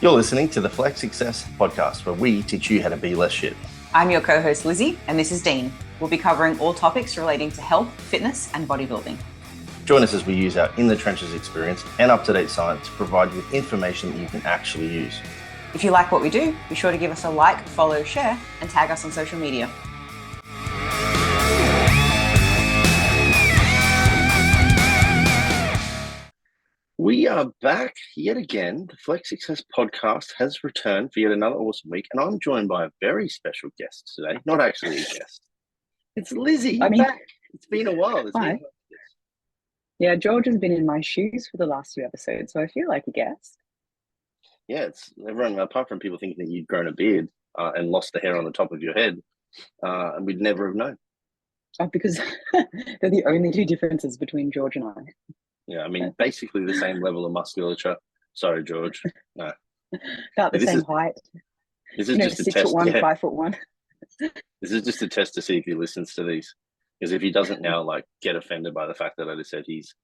You're listening to the Flex Success podcast, where we teach you how to be less shit. I'm your co-host Lizzy, and this is Dean. We'll be covering all topics relating to health, fitness, and bodybuilding. Join us as we use our in the trenches experience and up-to-date science to provide you with information that you can actually use. If you like what we do, be sure to give us a like, follow, share, and tag us on social media. We are back yet again. The Flex Success podcast has returned for yet another awesome week, and I'm joined by a very special guest today. Not actually a guest. It's Lizzy. You're back. It's been a while. Yeah, George has been in my shoes for the last few episodes, so I feel like a guest. Yeah, it's everyone, apart from people thinking that you'd grown a beard and lost the hair on the top of your head, and we'd never have known. Oh, because they're the only two differences between George and I. Yeah, I mean, basically the same level of musculature. Sorry, George. No. About the same height. This is just a test. 6'1", 5'1". This is just a test to see if he listens to these. Because if he doesn't now, get offended by the fact that I just said he's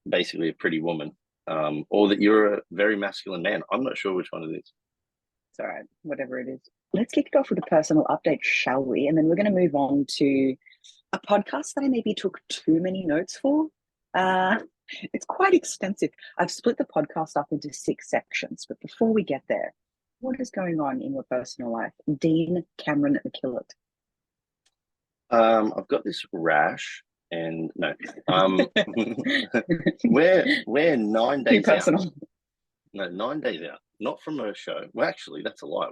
basically a pretty woman, or that you're a very masculine man. I'm not sure which one it is. It's all right, whatever it is. Let's kick it off with a personal update, shall we? And then we're going to move on to a podcast that I maybe took too many notes for. It's quite extensive. I've split the podcast up into 6 sections, but before we get there, what is going on in your personal life? Dean Cameron McKillop. I've got this rash, and no, we're 9 days personal. out. No, 9 days out. Not from a show. Well, actually, that's a lie.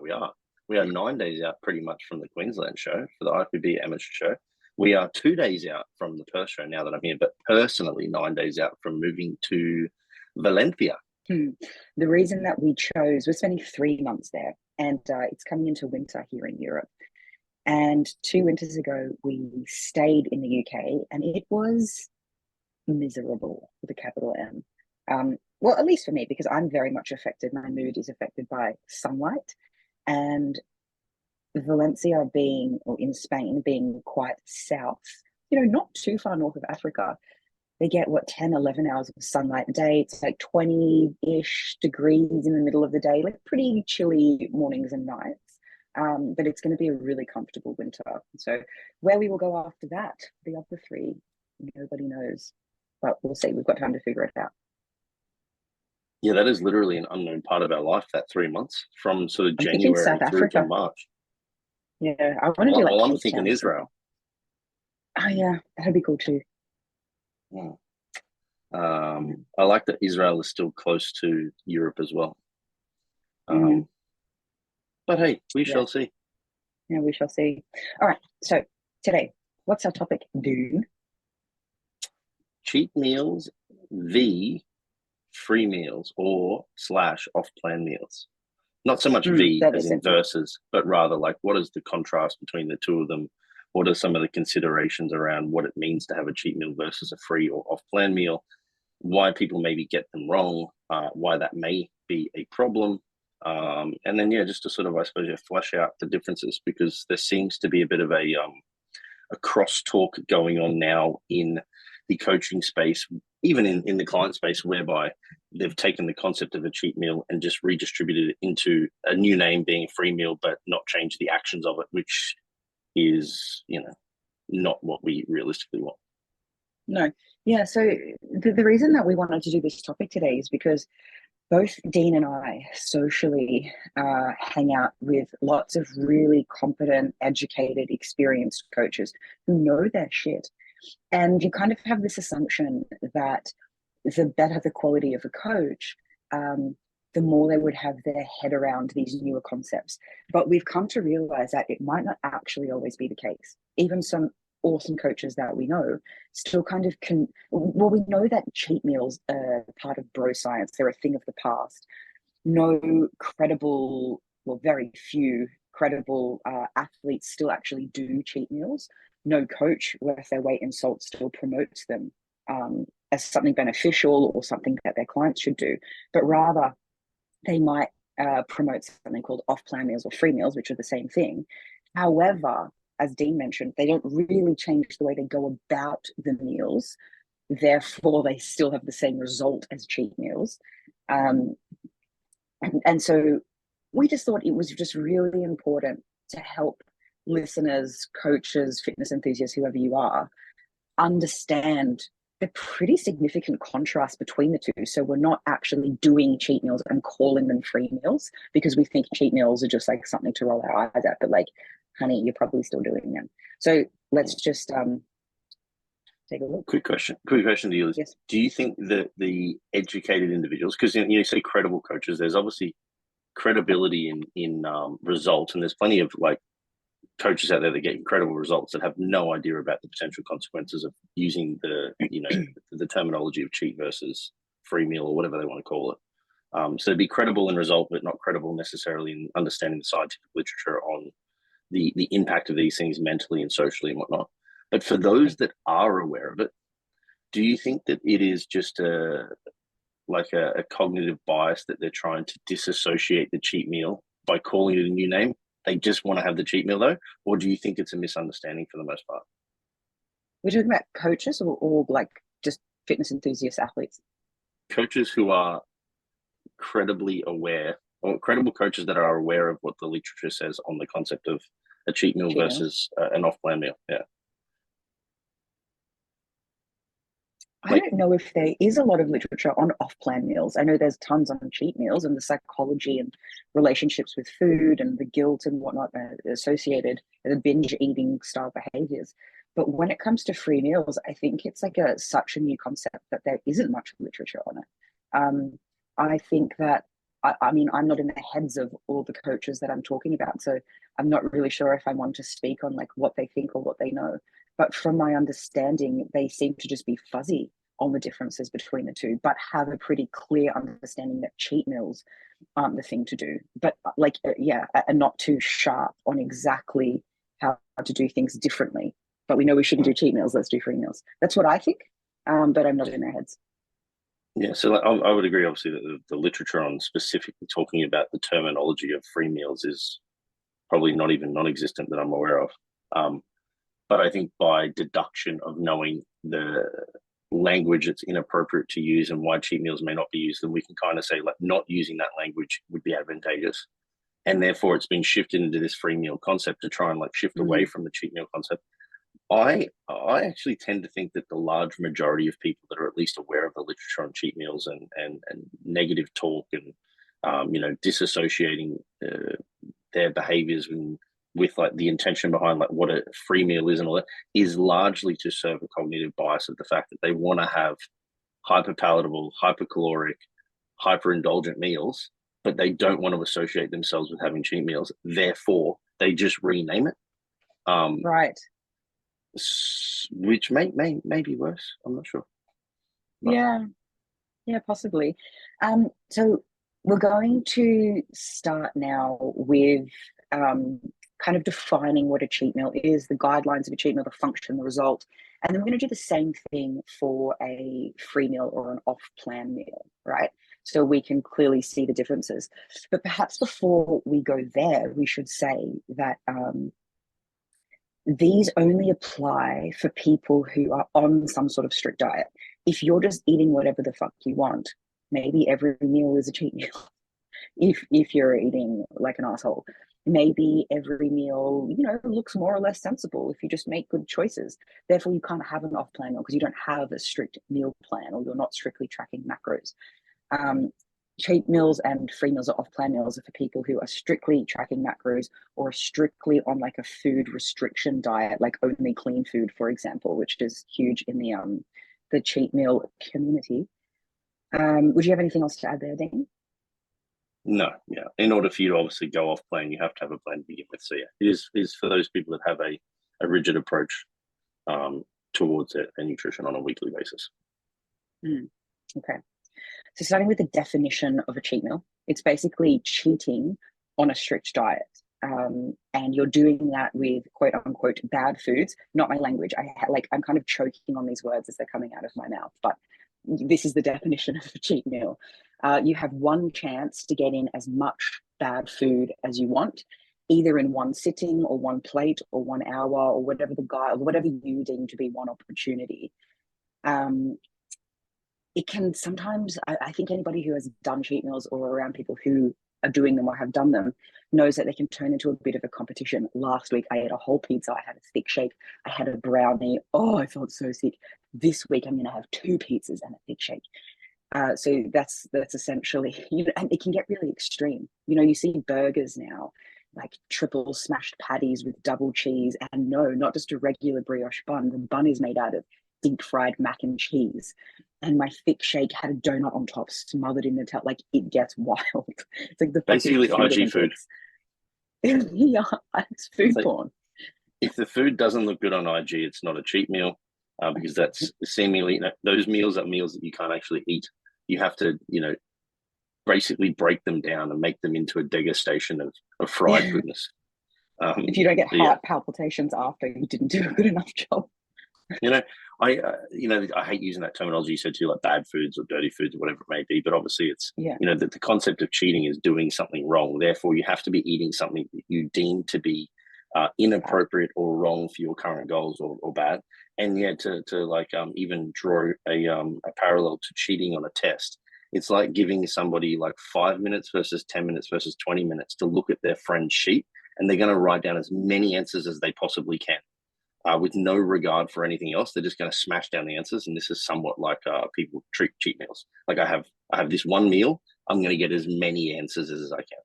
We are 9 days out, pretty much, from the Queensland show for the IFBB amateur show. We are 2 days out from the Perth show now that I'm here, but personally 9 days out from moving to Valencia. The reason that we're spending 3 months there, and it's coming into winter here in Europe. And 2 winters ago, we stayed in the UK, and it was miserable with a capital M. Well, at least for me, because I'm very much affected. My mood is affected by sunlight, and Valencia in Spain being quite south, not too far north of Africa, they get 10, 11 hours of sunlight a day. It's like 20-ish degrees in the middle of the day, like pretty chilly mornings and nights. But it's going to be a really comfortable winter. So where we will go after that, the other 3, nobody knows, but we'll see. We've got time to figure it out. Yeah, that is literally an unknown part of our life, that 3 months from sort of January through to March. Yeah, I want to do I'm thinking Israel. Oh yeah, that'd be cool too. Yeah. I like that Israel is still close to Europe as well. But hey, we shall see. Yeah, we shall see. All right, so today, what's our topic, dude? Cheat meals v free meals or / off-plan meals. Not so much V as in versus, but rather what is the contrast between the two of them? What are some of the considerations around what it means to have a cheat meal versus a free or off-plan meal? Why people maybe get them wrong, why that may be a problem. And then, just to sort of, I suppose, flesh out the differences, because there seems to be a bit of a cross-talk going on now in the coaching space, even in the client space, whereby they've taken the concept of a cheat meal and just redistributed it into a new name being a free meal, but not change the actions of it, which is, not what we realistically want. No. Yeah. So the reason that we wanted to do this topic today is because both Dean and I socially hang out with lots of really competent, educated, experienced coaches who know their shit. And you kind of have this assumption that the better the quality of a coach, the more they would have their head around these newer concepts. But we've come to realize that it might not actually always be the case. Even some awesome coaches that we know still kind of we know that cheat meals are part of bro science. They're a thing of the past. No credible, very few credible athletes still actually do cheat meals. No coach worth their weight in salt still promotes them as something beneficial or something that their clients should do, but rather they might promote something called off-plan meals or free meals, which are the same thing. However, as Dean mentioned, they don't really change the way they go about the meals. Therefore, they still have the same result as cheat meals. And so we just thought it was just really important to help listeners, coaches, fitness enthusiasts, whoever you are, understand the pretty significant contrast between the two. So we're not actually doing cheat meals and calling them free meals, because we think cheat meals are just like something to roll our eyes at, but like, honey, you're probably still doing them. So let's just take a look. Quick question to you, Liz. Yes. Do you think that the educated individuals, because you say credible coaches, there's obviously credibility in results, and there's plenty of like coaches out there that get incredible results that have no idea about the potential consequences of using the terminology of cheat versus free meal or whatever they want to call it. So be credible in result, but not credible necessarily in understanding the scientific literature on the impact of these things mentally and socially and whatnot. But for those that are aware of it, do you think that it is just a cognitive bias that they're trying to disassociate the cheat meal by calling it a new name? They just want to have the cheat meal though? Or do you think it's a misunderstanding for the most part? We're talking about coaches or like just fitness enthusiast athletes? Coaches who are credibly aware, or credible coaches that are aware of what the literature says on the concept of a cheat meal versus an off-plan meal. Yeah. I don't know if there is a lot of literature on off-plan meals. I know there's tons on cheat meals and the psychology and relationships with food and the guilt and whatnot associated, the binge eating style behaviors. But when it comes to free meals, I think it's like such a new concept that there isn't much literature on it. I think that, I mean, I'm not in the heads of all the coaches that I'm talking about, so I'm not really sure if I want to speak on like what they think or what they know. But from my understanding, they seem to just be fuzzy on the differences between the two, but have a pretty clear understanding that cheat meals aren't the thing to do. But like, yeah, and not too sharp on exactly how to do things differently. But we know we shouldn't do cheat meals, let's do free meals. That's what I think, but I'm not in their heads. Yeah, so I would agree, obviously, that the literature on specifically talking about the terminology of free meals is probably not even non-existent that I'm aware of. But I think by deduction of knowing the language that's inappropriate to use and why cheat meals may not be used, then we can kind of say like not using that language would be advantageous. And therefore it's been shifted into this free meal concept to try and like shift away from the cheat meal concept. I actually tend to think that the large majority of people that are at least aware of the literature on cheat meals and negative talk and disassociating their behaviors with like the intention behind like what a free meal is and all that is largely to serve a cognitive bias of the fact that they want to have hyper palatable, hypercaloric, hyper indulgent meals, but they don't want to associate themselves with having cheat meals. Therefore, they just rename it. Right. Which may be worse. I'm not sure. But... Yeah, possibly. So we're going to start now with kind of defining what a cheat meal is, the guidelines of a cheat meal, the function, the result. And then we're going to do the same thing for a free meal or an off-plan meal, right? So we can clearly see the differences. But perhaps before we go there, we should say that these only apply for people who are on some sort of strict diet. If you're just eating whatever the fuck you want, maybe every meal is a cheat meal. If you're eating like an asshole, maybe every meal, looks more or less sensible if you just make good choices. Therefore, you can't have an off-plan meal because you don't have a strict meal plan or you're not strictly tracking macros. Cheat meals and free meals or off-plan meals are for people who are strictly tracking macros or strictly on like a food restriction diet, like only clean food, for example, which is huge in the cheat meal community. Would you have anything else to add there, Dean? No, yeah. In order for you to obviously go off plan, you have to have a plan to begin with. So yeah, it is for those people that have a rigid approach towards their nutrition on a weekly basis. Okay. So starting with the definition of a cheat meal, it's basically cheating on a strict diet. And you're doing that with quote unquote bad foods, not my language. I'm kind of choking on these words as they're coming out of my mouth, but this is the definition of a cheat meal. You have one chance to get in as much bad food as you want, either in one sitting or one plate or 1 hour or whatever you deem to be one opportunity. it can sometimes, I think anybody who has done cheat meals or around people who are doing them or have done them knows that they can turn into a bit of a competition. Last week, I ate a whole pizza. I had a thick shake. I had a brownie. Oh, I felt so sick. This week, I'm going to have 2 pizzas and a thick shake. So that's essentially, and it can get really extreme. You see burgers now, like triple smashed patties with double cheese, and no, not just a regular brioche bun. The bun is made out of deep fried mac and cheese. And my thick shake had a donut on top, smothered in Nutella. Like, it gets wild. It's like the basically IG food. Yeah, it's food porn. If the food doesn't look good on IG, it's not a cheat meal, because that's seemingly, those meals are meals that you can't actually eat. You have to, basically break them down and make them into a degustation of fried goodness. If you don't get heart palpitations after, you didn't do a good enough job. I hate using that terminology you said to, like, bad foods or dirty foods or whatever it may be, but obviously it's, the concept of cheating is doing something wrong. Therefore, you have to be eating something that you deem to be inappropriate or wrong for your current goals or bad. And to even draw a parallel to cheating on a test, it's like giving somebody like 5 minutes versus 10 minutes versus 20 minutes to look at their friend's sheet, and they're going to write down as many answers as they possibly can, with no regard for anything else. They're just going to smash down the answers. And this is somewhat like people treat cheat meals. Like, I have this one meal, I'm going to get as many answers as I can.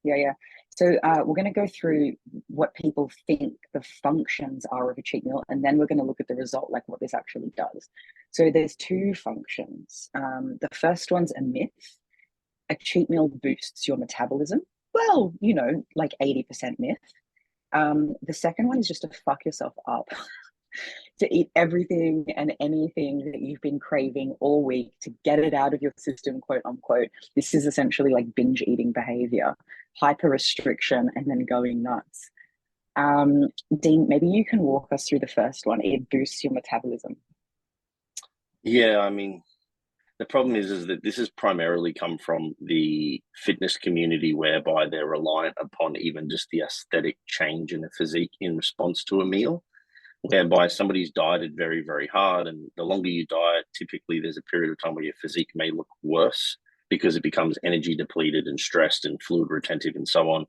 Yeah. So we're going to go through what people think the functions are of a cheat meal, and then we're going to look at the result, like what this actually does. So there's 2 functions. The first one's a myth. A cheat meal boosts your metabolism. Well, like 80% myth. The second one is just to fuck yourself up. To eat everything and anything that you've been craving all week, to get it out of your system, quote unquote. This is essentially like binge eating behavior, hyper restriction, and then going nuts. Dean, maybe you can walk us through the first one. It boosts your metabolism. Yeah, I mean, the problem is that this has primarily come from the fitness community, whereby they're reliant upon even just the aesthetic change in the physique in response to a meal, whereby somebody's dieted very, very hard. And the longer you diet, typically there's a period of time where your physique may look worse because it becomes energy depleted and stressed and fluid retentive and so on.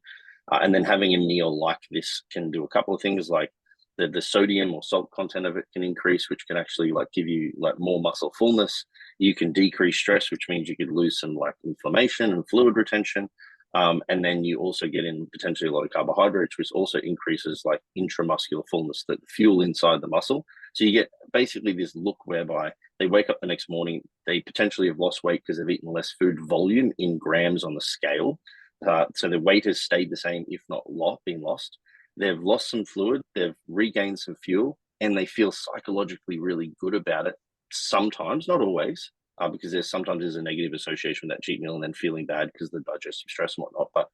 And then having a meal like this can do a couple of things, like the sodium or salt content of it can increase, which can actually give you more muscle fullness. You can decrease stress, which means you could lose some inflammation and fluid retention. And then you also get in potentially a lot of carbohydrates, which also increases intramuscular fullness, that fuel inside the muscle. So you get basically this look whereby they wake up the next morning, they potentially have lost weight because they've eaten less food volume in grams on the scale. So the weight has stayed the same, if not been lost. They've lost some fluid, they've regained some fuel, and they feel psychologically really good about it. Sometimes, not always, because there's a negative association with that cheat meal and then feeling bad because of the digestive stress and whatnot. But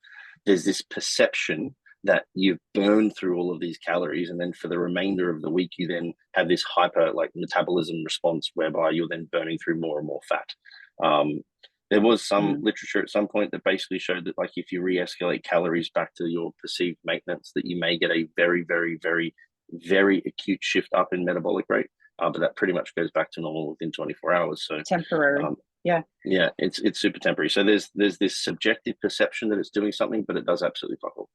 there's this perception that you've burned through all of these calories, and then for the remainder of the week, you then have this hyper metabolism response whereby you're then burning through more and more fat. There was some literature at some point that basically showed that if you re-escalate calories back to your perceived maintenance, that you may get a very, very, very, very acute shift up in metabolic rate. But that pretty much goes back to normal within 24 hours. So temporary. Yeah, it's super temporary. So there's this subjective perception that it's doing something, but it does absolutely fuck all.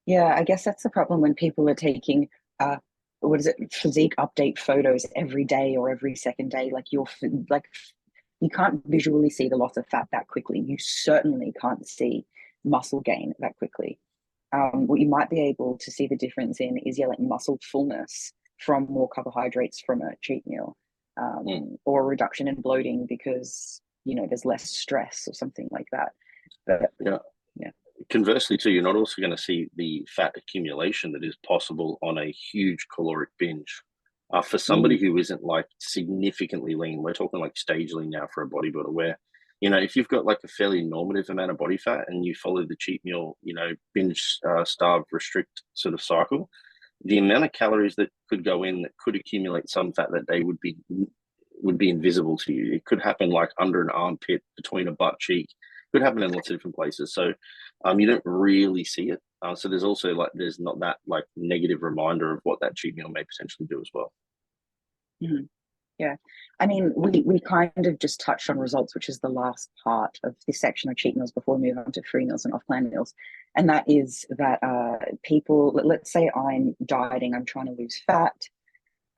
Yeah, I guess that's the problem when people are taking physique update photos every day or every second day. You can't visually see the loss of fat that quickly. You certainly can't see muscle gain that quickly. What you might be able to see the difference in is muscle fullness from more carbohydrates from a cheat meal, or a reduction in bloating because there's less stress or something like that. But yeah. Conversely too, you're not also going to see the fat accumulation that is possible on a huge caloric binge. For somebody who isn't significantly lean, we're talking stage lean now for a bodybuilder, where if you've got a fairly normative amount of body fat and you follow the cheat meal, binge, starve, restrict sort of cycle, the amount of calories that could go in that could accumulate some fat that day would be invisible to you. It could happen under an armpit, between a butt cheek. It could happen in lots of different places. So you don't really see it. So there's also there's not that negative reminder of what that cheat meal may potentially do as well. Mhm. Yeah. I mean, we kind of just touched on results, which is the last part of this section of cheat meals before we move on to free meals and off-plan meals. And that is that people, let's say I'm dieting, I'm trying to lose fat,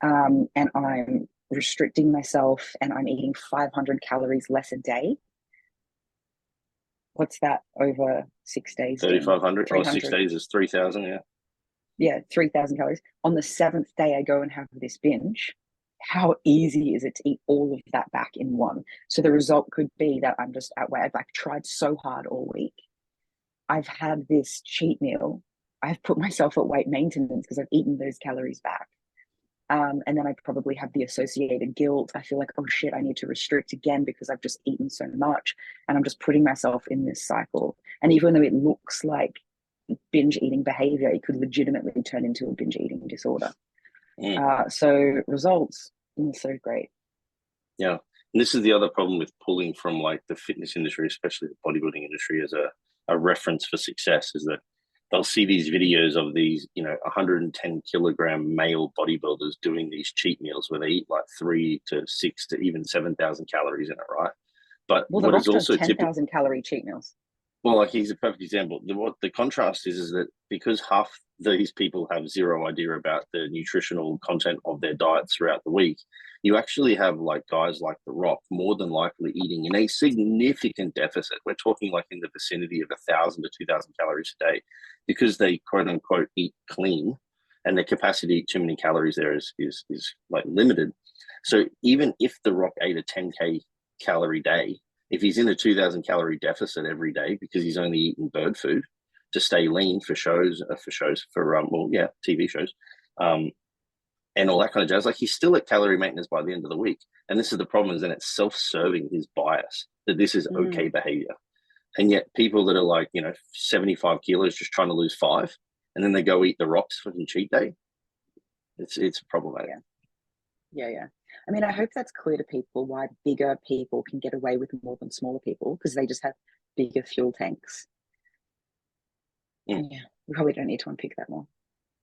and I'm restricting myself and I'm eating 500 calories less a day. What's that over 6 days? 3,500 or 6 300. days is 3,000. Yeah. Yeah, 3,000 calories. On the seventh day, I go and have this binge. How easy is it to eat all of that back in one? So the result could be that I'm just at where I've like tried so hard all week. I've had this cheat meal. I've put myself at weight maintenance because I've eaten those calories back. And then I probably have the associated guilt. I feel like, oh shit, I need to restrict again because I've just eaten so much. And I'm just putting myself in this cycle. And even though it looks like binge eating behavior, it could legitimately turn into a binge eating disorder. So results, so great. Yeah. And this is the other problem with pulling from like the fitness industry, especially the bodybuilding industry, as a reference for success, is that they'll see these videos of these, 110 kilogram male bodybuilders doing these cheat meals where they eat like 3 to 6 to even 7,000 calories in it, right? But well, what The is Rock also does 10,000 calorie cheat meals. Well, like he's a perfect example. What the contrast is that because half these people have zero idea about the nutritional content of their diets throughout the week, you actually have like guys like The Rock more than likely eating in a significant deficit. We're talking like in the vicinity of 1,000 to 2,000 calories a day, because they quote unquote eat clean, and their capacity to eat too many calories there is like limited. So even if The Rock ate a 10K calorie day, if he's in a 2,000 calorie deficit every day because he's only eating bird food to stay lean for TV shows, and all that kind of jazz, like he's still at calorie maintenance by the end of the week. And this is the problem, is that it's self-serving his bias that this is okay behavior. And yet people that are like, 75 kilos just trying to lose 5, and then they go eat The Rock's fucking cheat day. It's problematic. Yeah. I mean, I hope that's clear to people why bigger people can get away with more than smaller people, because they just have bigger fuel tanks. Yeah, we probably don't need to unpick that more.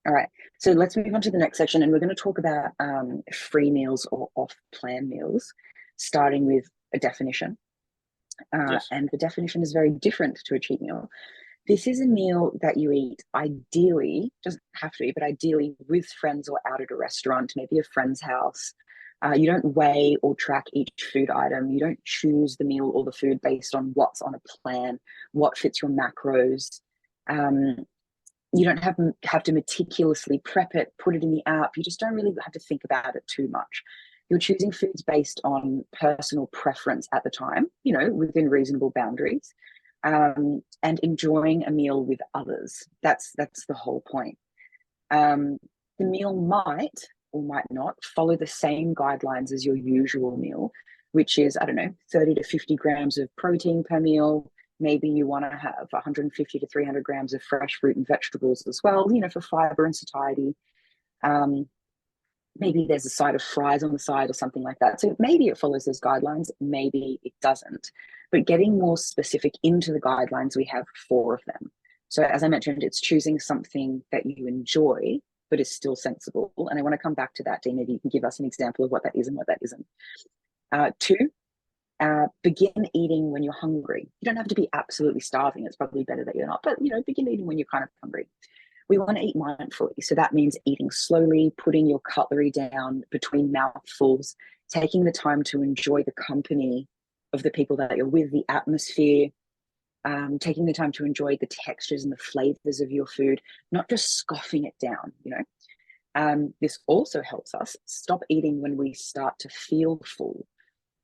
All right, so let's move on to the next section, and we're going to talk about free meals or off-plan meals, starting with a definition. Yes. And the definition is very different to a cheat meal. This is a meal that you eat ideally, doesn't have to be, but ideally with friends or out at a restaurant, maybe a friend's house. You don't weigh or track each food item. You don't choose the meal or the food based on what's on a plan, what fits your macros. You don't have to meticulously prep it, put it in the app. You just don't really have to think about it too much. You're choosing foods based on personal preference at the time, within reasonable boundaries, and enjoying a meal with others. That's the whole point. The meal might or might not follow the same guidelines as your usual meal, which is, 30 to 50 grams of protein per meal. Maybe you want to have 150 to 300 grams of fresh fruit and vegetables as well, for fiber and satiety. Maybe there's a side of fries on the side or something like that. So maybe it follows those guidelines, maybe it doesn't. But getting more specific into the guidelines, we have 4 of them. So as I mentioned, it's choosing something that you enjoy, but is still sensible. And I want to come back to that, Dean. Maybe you can give us an example of what that is and what that isn't. 2, begin eating when you're hungry. You don't have to be absolutely starving. It's probably better that you're not, but begin eating when you're kind of hungry. We want to eat mindfully. So that means eating slowly, putting your cutlery down between mouthfuls, taking the time to enjoy the company of the people that you're with, the atmosphere, taking the time to enjoy the textures and the flavors of your food, not just scoffing it down, This also helps us stop eating when we start to feel full.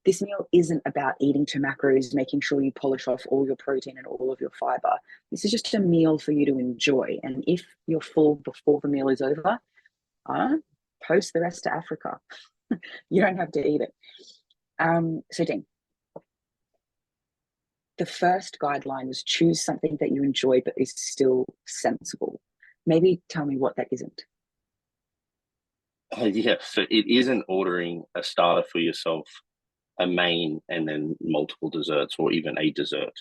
This meal isn't about eating to macros, making sure you polish off all your protein and all of your fiber. This is just a meal for you to enjoy. And if you're full before the meal is over, post the rest to Africa. You don't have to eat it. So Dean, the first guideline was choose something that you enjoy but is still sensible. Maybe tell me what that isn't. Yeah, so it isn't ordering a starter for yourself, a main, and then multiple desserts, or even a dessert.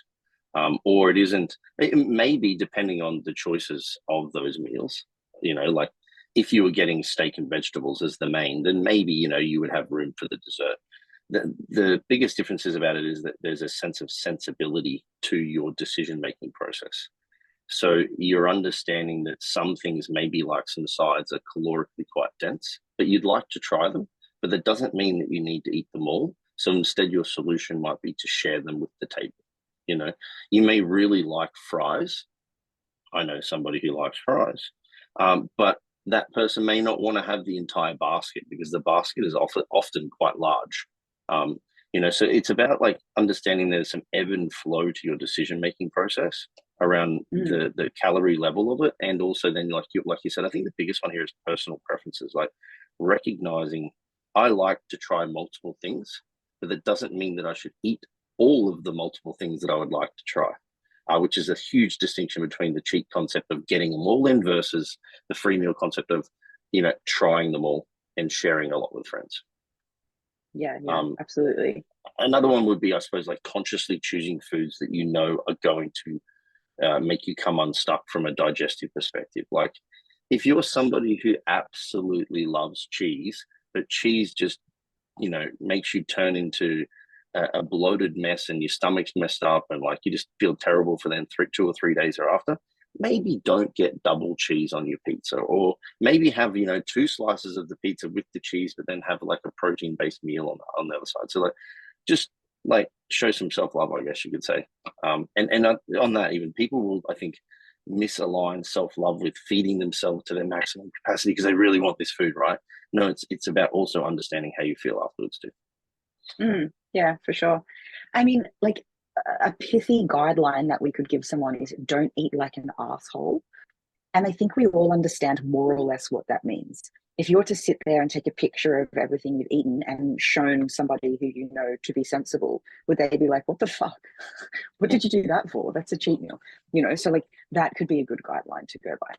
Or it isn't, it may be depending on the choices of those meals, like if you were getting steak and vegetables as the main, then maybe, you would have room for the dessert. The biggest differences about it is that there's a sense of sensibility to your decision-making process. So you're understanding that some things, maybe like some sides, are calorically quite dense, but you'd like to try them. But that doesn't mean that you need to eat them all. So instead, your solution might be to share them with the table. You may really like fries. I know somebody who likes fries, but that person may not want to have the entire basket because the basket is often quite large. So it's about like understanding there's some ebb and flow to your decision-making process around the calorie level of it. And also then, like you said, I think the biggest one here is personal preferences, like recognizing I like to try multiple things, but that doesn't mean that I should eat all of the multiple things that I would like to try, which is a huge distinction between the cheat concept of getting them all in versus the free meal concept of, trying them all and sharing a lot with friends. Yeah, absolutely. Another one would be, I suppose, like consciously choosing foods that are going to make you come unstuck from a digestive perspective. Like if you're somebody who absolutely loves cheese, but cheese just, makes you turn into a bloated mess and your stomach's messed up and like you just feel terrible for then 2 or 3 days thereafter, maybe don't get double cheese on your pizza, or maybe have 2 slices of the pizza with the cheese, but then have like a protein-based meal on the other side. So like just like show some self-love, I guess you could say. And on that, even people will, I think, misalign self-love with feeding themselves to their maximum capacity because they really want this food, right? No, it's about also understanding how you feel afterwards too. Yeah, for sure. I mean, like a pithy guideline that we could give someone is don't eat like an asshole. And I think we all understand more or less what that means. If you were to sit there and take a picture of everything you've eaten and shown somebody who you know to be sensible, would they be like, what the fuck? What did you do that for? That's a cheat meal. So like that could be a good guideline to go by.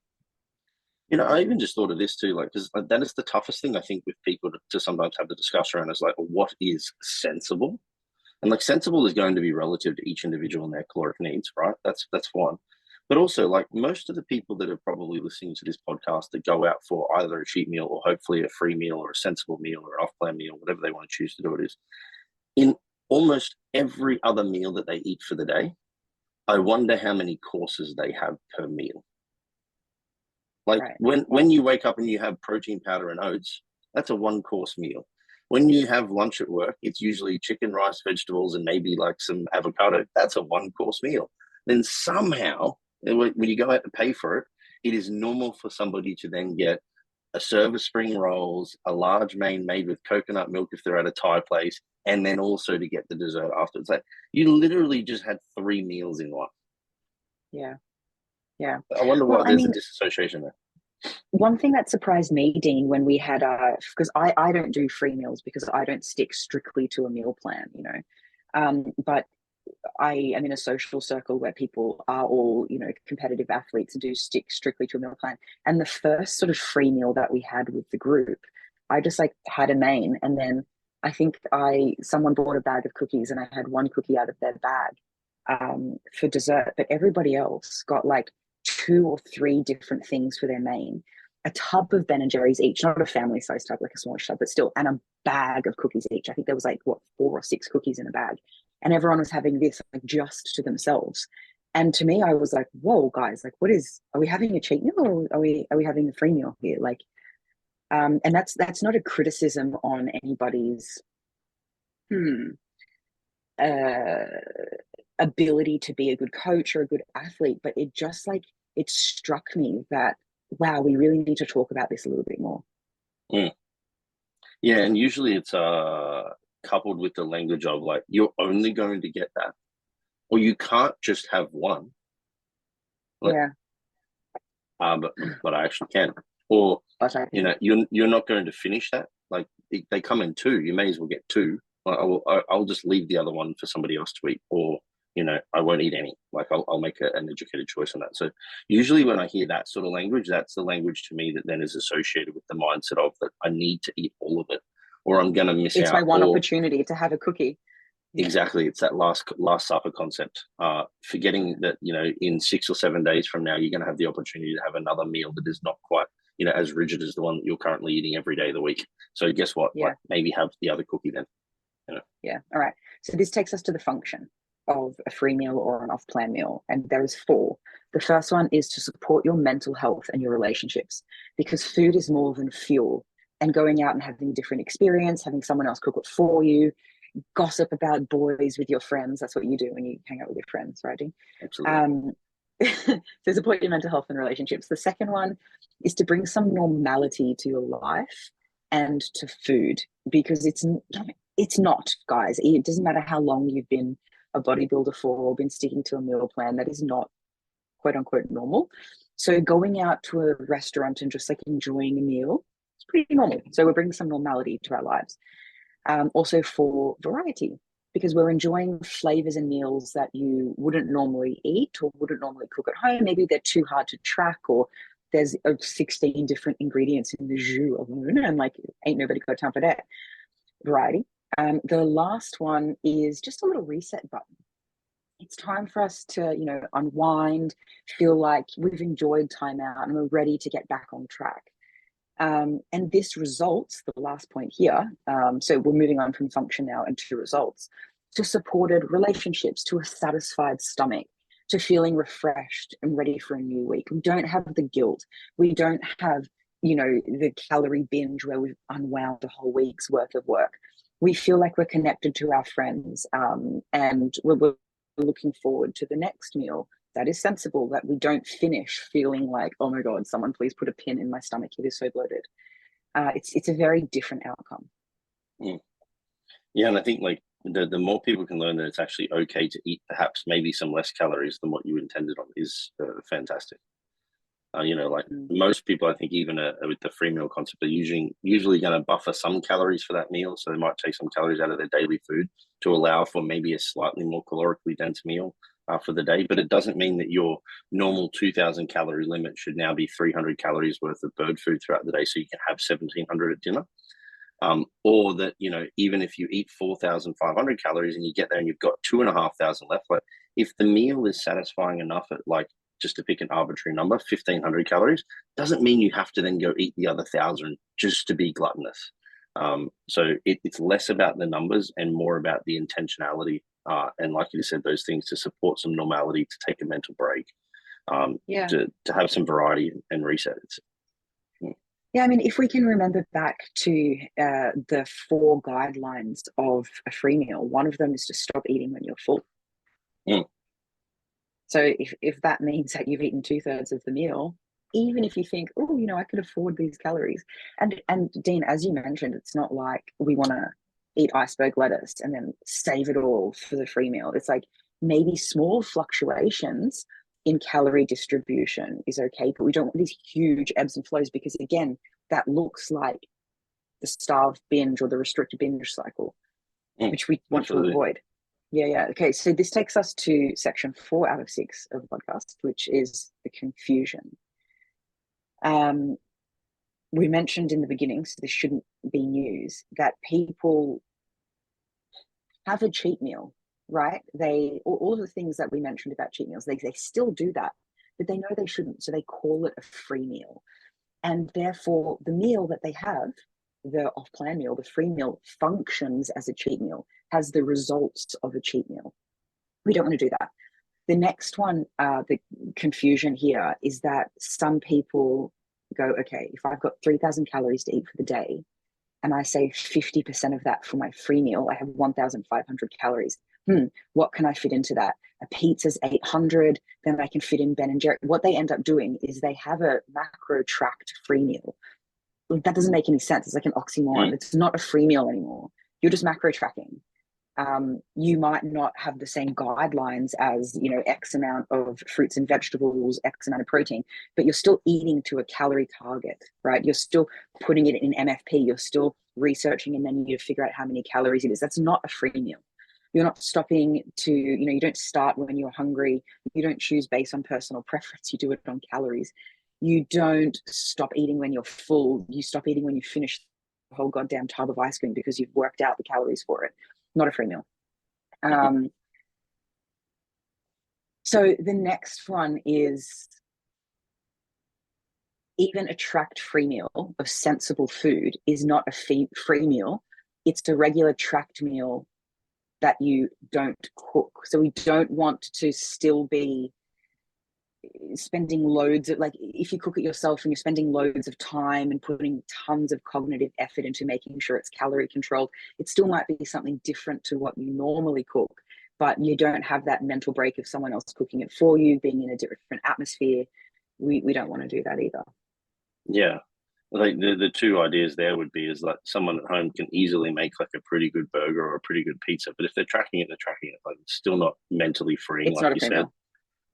I even just thought of this too, like, because that is the toughest thing I think with people to sometimes have the discussion around is like, what is sensible? And like sensible is going to be relative to each individual and their caloric needs, right? That's one. But also, like most of the people that are probably listening to this podcast that go out for either a cheat meal or hopefully a free meal or a sensible meal or an off-plan meal, whatever they want to choose to do it is, in almost every other meal that they eat for the day, I wonder how many courses they have per meal. Like when you wake up and you have protein powder and oats, that's a 1-course meal. When you have lunch at work, it's usually chicken, rice, vegetables, and maybe like some avocado. That's a 1-course meal. Then somehow, when you go out to pay for it, it is normal for somebody to then get a serve of spring rolls, a large main made with coconut milk if they're at a Thai place, and then also to get the dessert afterwards. Like you literally just had 3 meals in one. Yeah. I wonder why there's a disassociation there. One thing that surprised me, Dean, when we had because I don't do free meals because I don't stick strictly to a meal plan, but I am in a social circle where people are all, competitive athletes and do stick strictly to a meal plan. And the first sort of free meal that we had with the group, I just like had a main, and then I think someone bought a bag of cookies and I had 1 cookie out of their bag for dessert, but everybody else got like 2 or 3 different things for their main, a tub of Ben and Jerry's each, not a family size tub, like a smaller tub, but still, and a bag of cookies each. I think there was like 4 or 6 cookies in a bag, and everyone was having this like just to themselves. And to me, I was like, whoa, guys, like are we having a cheat meal or are we having a free meal here? Like, and that's not a criticism on anybody's ability to be a good coach or a good athlete, but it just like it struck me that wow, we really need to talk about this a little bit more. Yeah, and usually it's coupled with the language of like you're only going to get that, or you can't just have one. Like, but I actually can, or you're not going to finish that. Like they come in 2, you may as well get 2. I'll just leave the other one for somebody else to eat, or I won't eat any. Like I'll make an educated choice on that. So usually when I hear that sort of language, that's the language to me that then is associated with the mindset of that I need to eat all of it, or I'm going to miss out. It's my one opportunity to have a cookie. Exactly. It's that last supper concept. Forgetting that, in 6 or 7 days from now, you're going to have the opportunity to have another meal that is not quite you know, as rigid as the one that you're currently eating every day of the week. So guess what? Yeah. Like maybe have the other cookie then. You know? Yeah. All right. So this takes us to the function of a free meal or an off-plan meal, and there's four. The first one is to support your mental health and your relationships, because food is more than fuel. And going out and having a different experience, having someone else cook it for you, gossip about boys with your friends. That's what you do when you hang out with your friends, right? Absolutely. So support your mental health and relationships. The second one is to bring some normality to your life and to food, because it's not, guys. It doesn't matter how long you've been a bodybuilder for or been sticking to a meal plan. That is not quote unquote normal. So going out to a restaurant and just like enjoying a meal, it's pretty normal. So we're bringing some normality to our lives. Also for variety, because we're enjoying flavors and meals that you wouldn't normally eat or wouldn't normally cook at home. Maybe they're too hard to track, or there's 16 different ingredients in the jus alone, and like ain't nobody got time for that. Variety. The last one is just a little reset button. It's time for us to, you know, unwind, feel like we've enjoyed time out and we're ready to get back on track. And this results, the last point here, so we're moving on from function now into results, to supported relationships, to a satisfied stomach, to feeling refreshed and ready for a new week. We don't have the guilt. We don't have, you know, the calorie binge where we've unwound the whole week's worth of work. We feel like we're connected to our friends, and we're looking forward to the next meal that is sensible, that we don't finish feeling like, oh my God, someone please put a pin in my stomach. It is so bloated. It's a very different outcome. Yeah, and I think like the more people can learn that it's actually okay to eat perhaps maybe some less calories than what you intended on is fantastic. You know, like most people, I think even with the free meal concept, are usually going to buffer some calories for that meal. So they might take some calories out of their daily food to allow for maybe a slightly more calorically dense meal for the day. But it doesn't mean that your normal 2,000 calorie limit should now be 300 calories worth of bird food throughout the day, so you can have 1,700 at dinner. Or that, you know, even if you eat 4,500 calories and you get there and you've got 2,500 left, like if the meal is satisfying enough at, like, just to pick an arbitrary number, 1,500 calories, doesn't mean you have to then go eat the other 1,000 just to be gluttonous. So it's less about the numbers and more about the intentionality. And like you said, those things to support some normality, to take a mental break, to have some variety and reset. Yeah, I mean, if we can remember back to the 4 guidelines of a free meal, one of them is to stop eating when you're full. So if that means that you've eaten 2/3 of the meal, even if you think, oh, you know, I could afford these calories. And Dean, as you mentioned, it's not like we want to eat iceberg lettuce and then save it all for the free meal. It's like maybe small fluctuations in calorie distribution is okay, but we don't want these huge ebbs and flows, because again, that looks like the starved binge or the restricted binge cycle, which we want to avoid. Yeah. Okay, so this takes us to section 4 out of 6 of the podcast, which is the confusion. We mentioned in the beginning, so this shouldn't be news, that people have a cheat meal, right? All of the things that we mentioned about cheat meals, they still do that, but they know they shouldn't, so they call it a free meal. And therefore, the meal that they have, the off-plan meal, the free meal, functions as a cheat meal, has the results of a cheat meal. We don't want to do that. The next one, the confusion here is that some people go, okay, if I've got 3,000 calories to eat for the day, and I say 50% of that for my free meal, I have 1,500 calories. What can I fit into that? A pizza's 800, then I can fit in Ben and Jerry. What they end up doing is they have a macro tracked free meal. That doesn't make any sense. It's like an oxymoron. It's not a free meal anymore. You're just macro tracking. You might not have the same guidelines as, you know, X amount of fruits and vegetables, X amount of protein, but you're still eating to a calorie target, right? You're still putting it in MFP. You're still researching, and then you figure out how many calories it is. That's not a free meal. You're not stopping to, you know, you don't start when you're hungry. You don't choose based on personal preference. You do it on calories. You don't stop eating when you're full. You stop eating when you finish the whole goddamn tub of ice cream because you've worked out the calories for it. Not a free meal. So the next one is even a tracked free meal of sensible food is not a free meal. It's a regular tracked meal that you don't cook. So we don't want to still be spending loads of, like, if you cook it yourself and you're spending loads of time and putting tons of cognitive effort into making sure it's calorie controlled, it still might be something different to what you normally cook, but you don't have that mental break of someone else cooking it for you, being in a different atmosphere. We don't want to do that either. Yeah. Like the two ideas there would be is like someone at home can easily make like a pretty good burger or a pretty good pizza, but if they're tracking it, like it's still not mentally freeing, It's like not you a free said. meal.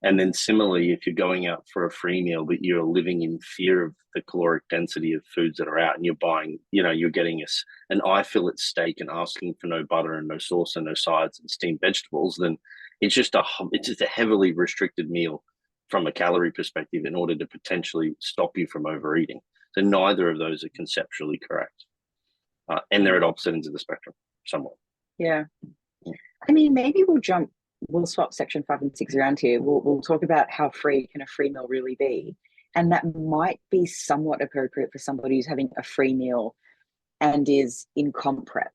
And then similarly, if you're going out for a free meal, but you're living in fear of the caloric density of foods that are out, and you're buying, you're getting an eye fillet steak and asking for no butter and no sauce and no sides and steamed vegetables, then it's just a heavily restricted meal from a calorie perspective in order to potentially stop you from overeating. So neither of those are conceptually correct, and they're at opposite ends of the spectrum somewhat. Yeah. I mean, maybe we'll swap section 5 and 6 around here. We'll talk about how free can a free meal really be, and that might be somewhat appropriate for somebody who's having a free meal and is in comp prep.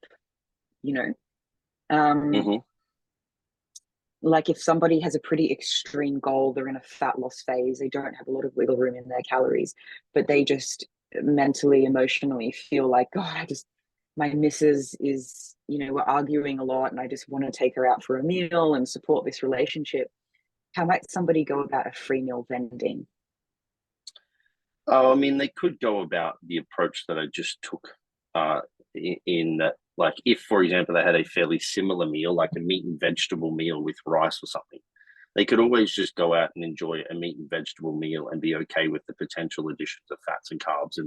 Like if somebody has a pretty extreme goal, they're in a fat loss phase, they don't have a lot of wiggle room in their calories, but they just mentally, emotionally feel like, God, my missus is, we're arguing a lot and I just want to take her out for a meal and support this relationship. How might somebody go about a free meal vending? Oh, I mean, they could go about the approach that I just took, in that, like, if, for example, they had a fairly similar meal, like a meat and vegetable meal with rice or something, they could always just go out and enjoy a meat and vegetable meal and be okay with the potential additions of fats and carbs,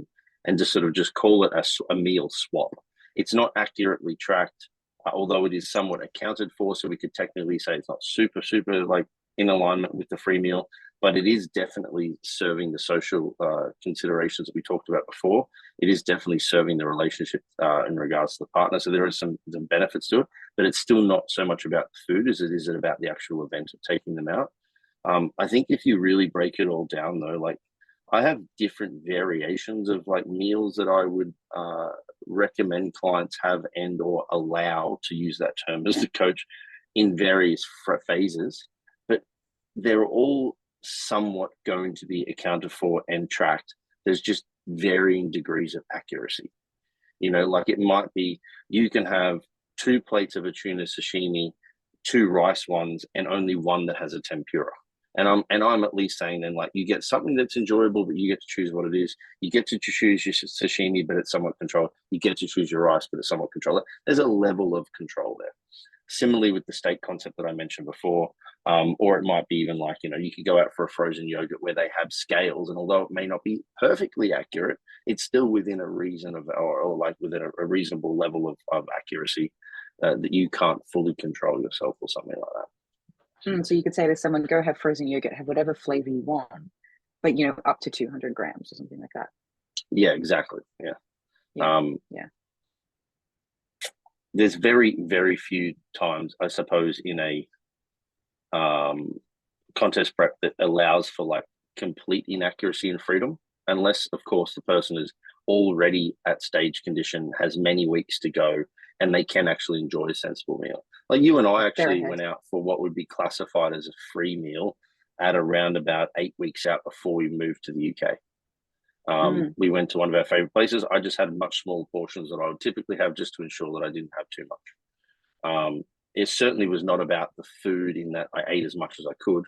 and just sort of just call it a meal swap. It's not accurately tracked, although it is somewhat accounted for. So we could technically say it's not super, super like in alignment with the free meal, but it is definitely serving the social considerations that we talked about before. It is definitely serving the relationship in regards to the partner. So there are some benefits to it, but it's still not so much about the food as it is about the actual event of taking them out. I think if you really break it all down, though, like I have different variations of like meals that I would recommend clients have and or allow, to use that term as the coach, in various phases, but they're all somewhat going to be accounted for and tracked. There's just varying degrees of accuracy. Like it might be you can have 2 plates of a tuna sashimi, 2 rice ones, and only one that has a tempura. And I'm at least saying then, like, you get something that's enjoyable, but you get to choose what it is. You get to choose your sashimi, but it's somewhat controlled. You get to choose your rice, but it's somewhat controlled. There's a level of control there. Similarly with the steak concept that I mentioned before, or it might be even like, you could go out for a frozen yogurt where they have scales, and although it may not be perfectly accurate, it's still within a reason of, or like within a reasonable level of accuracy that you can't fully control yourself or something like that. So you could say to someone, go have frozen yogurt, have whatever flavor you want, but up to 200 grams or something like that. Yeah, exactly. Yeah. Yeah. There's very, very few times, I suppose, in a contest prep that allows for like complete inaccuracy and freedom, unless, of course, the person is already at stage condition, has many weeks to go, and they can actually enjoy a sensible meal. Like you and I actually went out for what would be classified as a free meal at around about 8 weeks out before we moved to the UK. We went to one of our favorite places. I just had much smaller portions that I would typically have just to ensure that I didn't have too much. It certainly was not about the food in that I ate as much as I could.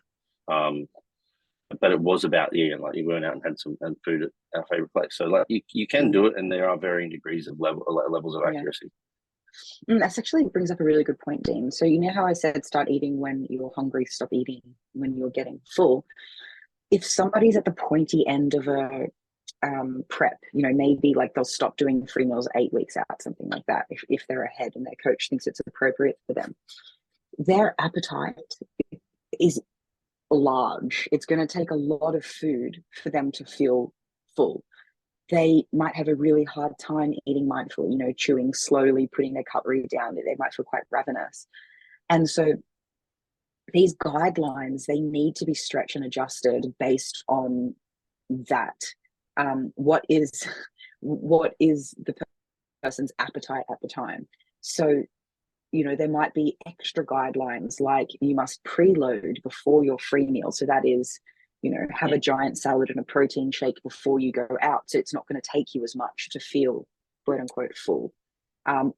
But it was about, like you went out and had some food at our favorite place. So like you can do it, and there are varying degrees of levels of accuracy. That actually brings up a really good point, Dean. So how I said start eating when you're hungry, stop eating when you're getting full. If somebody's at the pointy end of a prep, maybe like they'll stop doing free meals 8 weeks out, something like that, if they're ahead and their coach thinks it's appropriate for them. Their appetite is large. It's going to take a lot of food for them to feel full. They might have a really hard time eating mindful, chewing slowly, putting their cutlery down. They might feel quite ravenous. And so these guidelines, they need to be stretched and adjusted based on that. what is the person's appetite at the time. So, you know, there might be extra guidelines like you must preload before your free meal. So that is, you know, have a giant salad and a protein shake before you go out. So it's not going to take you as much to feel quote unquote full.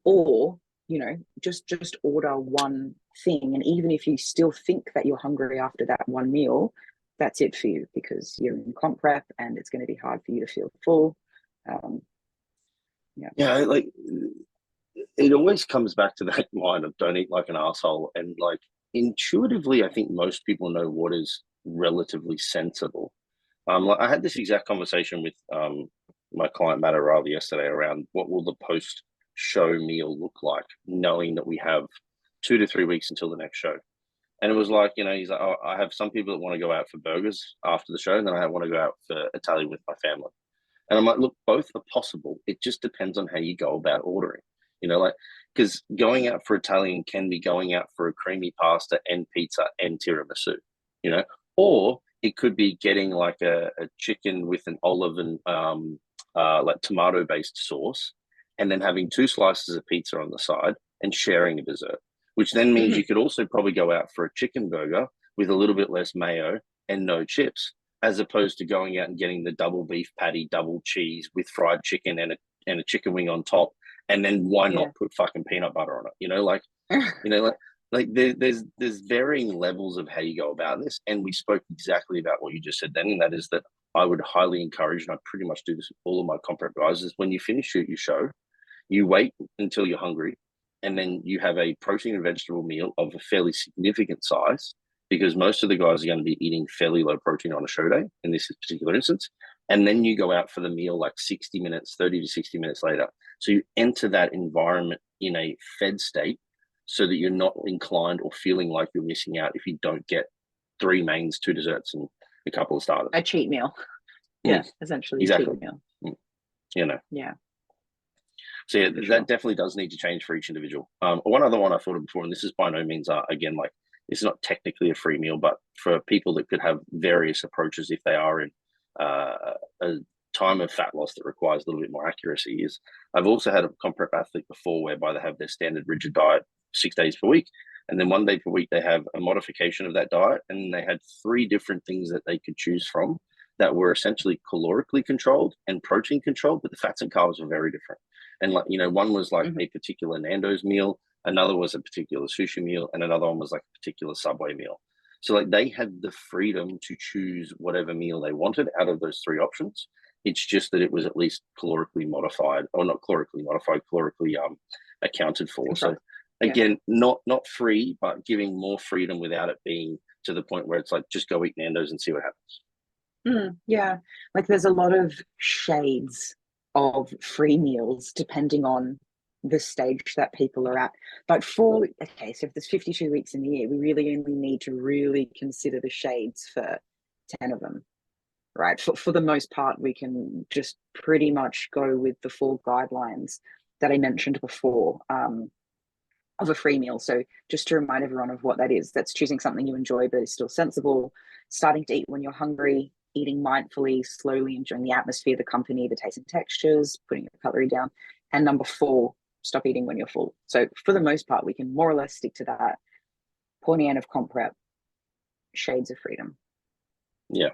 Or, you know, just order one thing. And even if you still think that you're hungry after that one meal, that's it for you because you're in comp prep and it's going to be hard for you to feel full. Yeah, like it always comes back to that line of don't eat like an asshole. And like intuitively, I think most people know what is relatively sensible. Like I had this exact conversation with my client Matt O'Reilly yesterday around what will the post show meal look like, knowing that we have 2 to 3 weeks until the next show. And it was like, you know, he's like, oh, I have some people that want to go out for burgers after the show, and then I want to go out for Italian with my family. And I'm like, look, both are possible. It just depends on how you go about ordering. You know, like, because going out for Italian can be going out for a creamy pasta and pizza and tiramisu, you know, or it could be getting like a chicken with an olive and like tomato based sauce, and then having 2 slices of pizza on the side and sharing a dessert, which then means you could also probably go out for a chicken burger with a little bit less mayo and no chips, as opposed to going out and getting the double beef patty, double cheese with fried chicken and a chicken wing on top. And then why not put fucking peanut butter on it? You know, like, you know, like there's varying levels of how you go about this. And we spoke exactly about what you just said then, and that is that I would highly encourage, and I pretty much do this with all of my comp prep guys, is when you finish your show, you wait until you're hungry, and then you have a protein and vegetable meal of a fairly significant size, because most of the guys are going to be eating fairly low protein on a show day in this particular instance. And then you go out for the meal like 60 minutes, 30 to 60 minutes later. So you enter that environment in a fed state so that you're not inclined or feeling like you're missing out if you don't get 3 mains, 2 desserts, and a couple of starters. A cheat meal. Yeah, essentially exactly. A cheat meal. You know. Yeah. So yeah, that definitely does need to change for each individual. One other one I thought of before, and this is by no means, again, like it's not technically a free meal, but for people that could have various approaches if they are in a time of fat loss that requires a little bit more accuracy, is I've also had a comp prep athlete before whereby they have their standard rigid diet 6 days per week, and then 1 day per week they have a modification of that diet, and they had 3 different things that they could choose from that were essentially calorically controlled and protein controlled, but the fats and carbs were very different. And like, you know, one was like a particular Nando's meal, another was a particular sushi meal, and another one was like a particular Subway meal. So like they had the freedom to choose whatever meal they wanted out of those 3 options. It's just that it was at least calorically modified, or not calorically modified, calorically accounted for. So again, not free, but giving more freedom without it being to the point where it's like, just go eat Nando's and see what happens. Yeah, like there's a lot of shades of free meals depending on the stage that people are at. But so if there's 52 weeks in the year, we really only need to really consider the shades for 10 of them, right? For the most part, we can just pretty much go with the 4 guidelines that I mentioned before of a free meal. So just to remind everyone of what that is, that's choosing something you enjoy but is still sensible, starting to eat when you're hungry, eating mindfully, slowly enjoying the atmosphere, the company, the taste and textures, putting your calorie down. And number 4, stop eating when you're full. So for the most part, we can more or less stick to that pointy end of comp prep, shades of freedom. Yeah.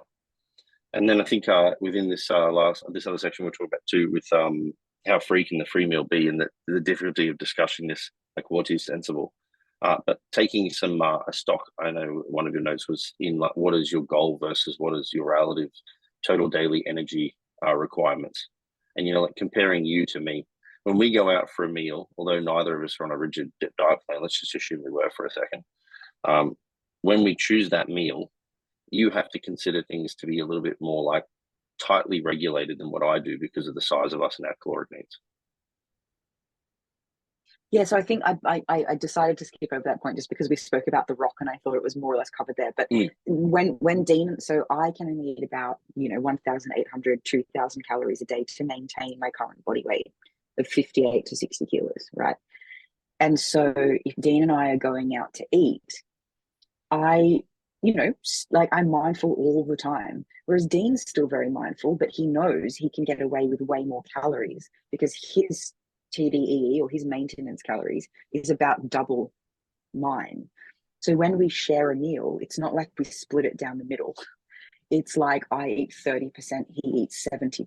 And then I think within this other section we'll talk about too, with how free can the free meal be, and the difficulty of discussing this, like what is sensible. But taking some a stock, I know one of your notes was in like, what is your goal versus what is your relative total daily energy requirements, and you know, like comparing you to me. When we go out for a meal, although neither of us are on a rigid diet plan, let's just assume we were for a second. When we choose that meal, you have to consider things to be a little bit more like tightly regulated than what I do because of the size of us and our caloric needs. Yeah, so I think I decided to skip over that point just because we spoke about the rock and I thought it was more or less covered there. But when Dean, so I can only eat about 1,800, 2,000 calories a day to maintain my current body weight of 58 to 60 kilos, right? And so if Dean and I are going out to eat, I like I'm mindful all the time. Whereas Dean's still very mindful, but he knows he can get away with way more calories because his TDEE, or his maintenance calories, is about double mine. So when we share a meal, it's not like we split it down the middle. It's like I eat 30%, he eats 70%,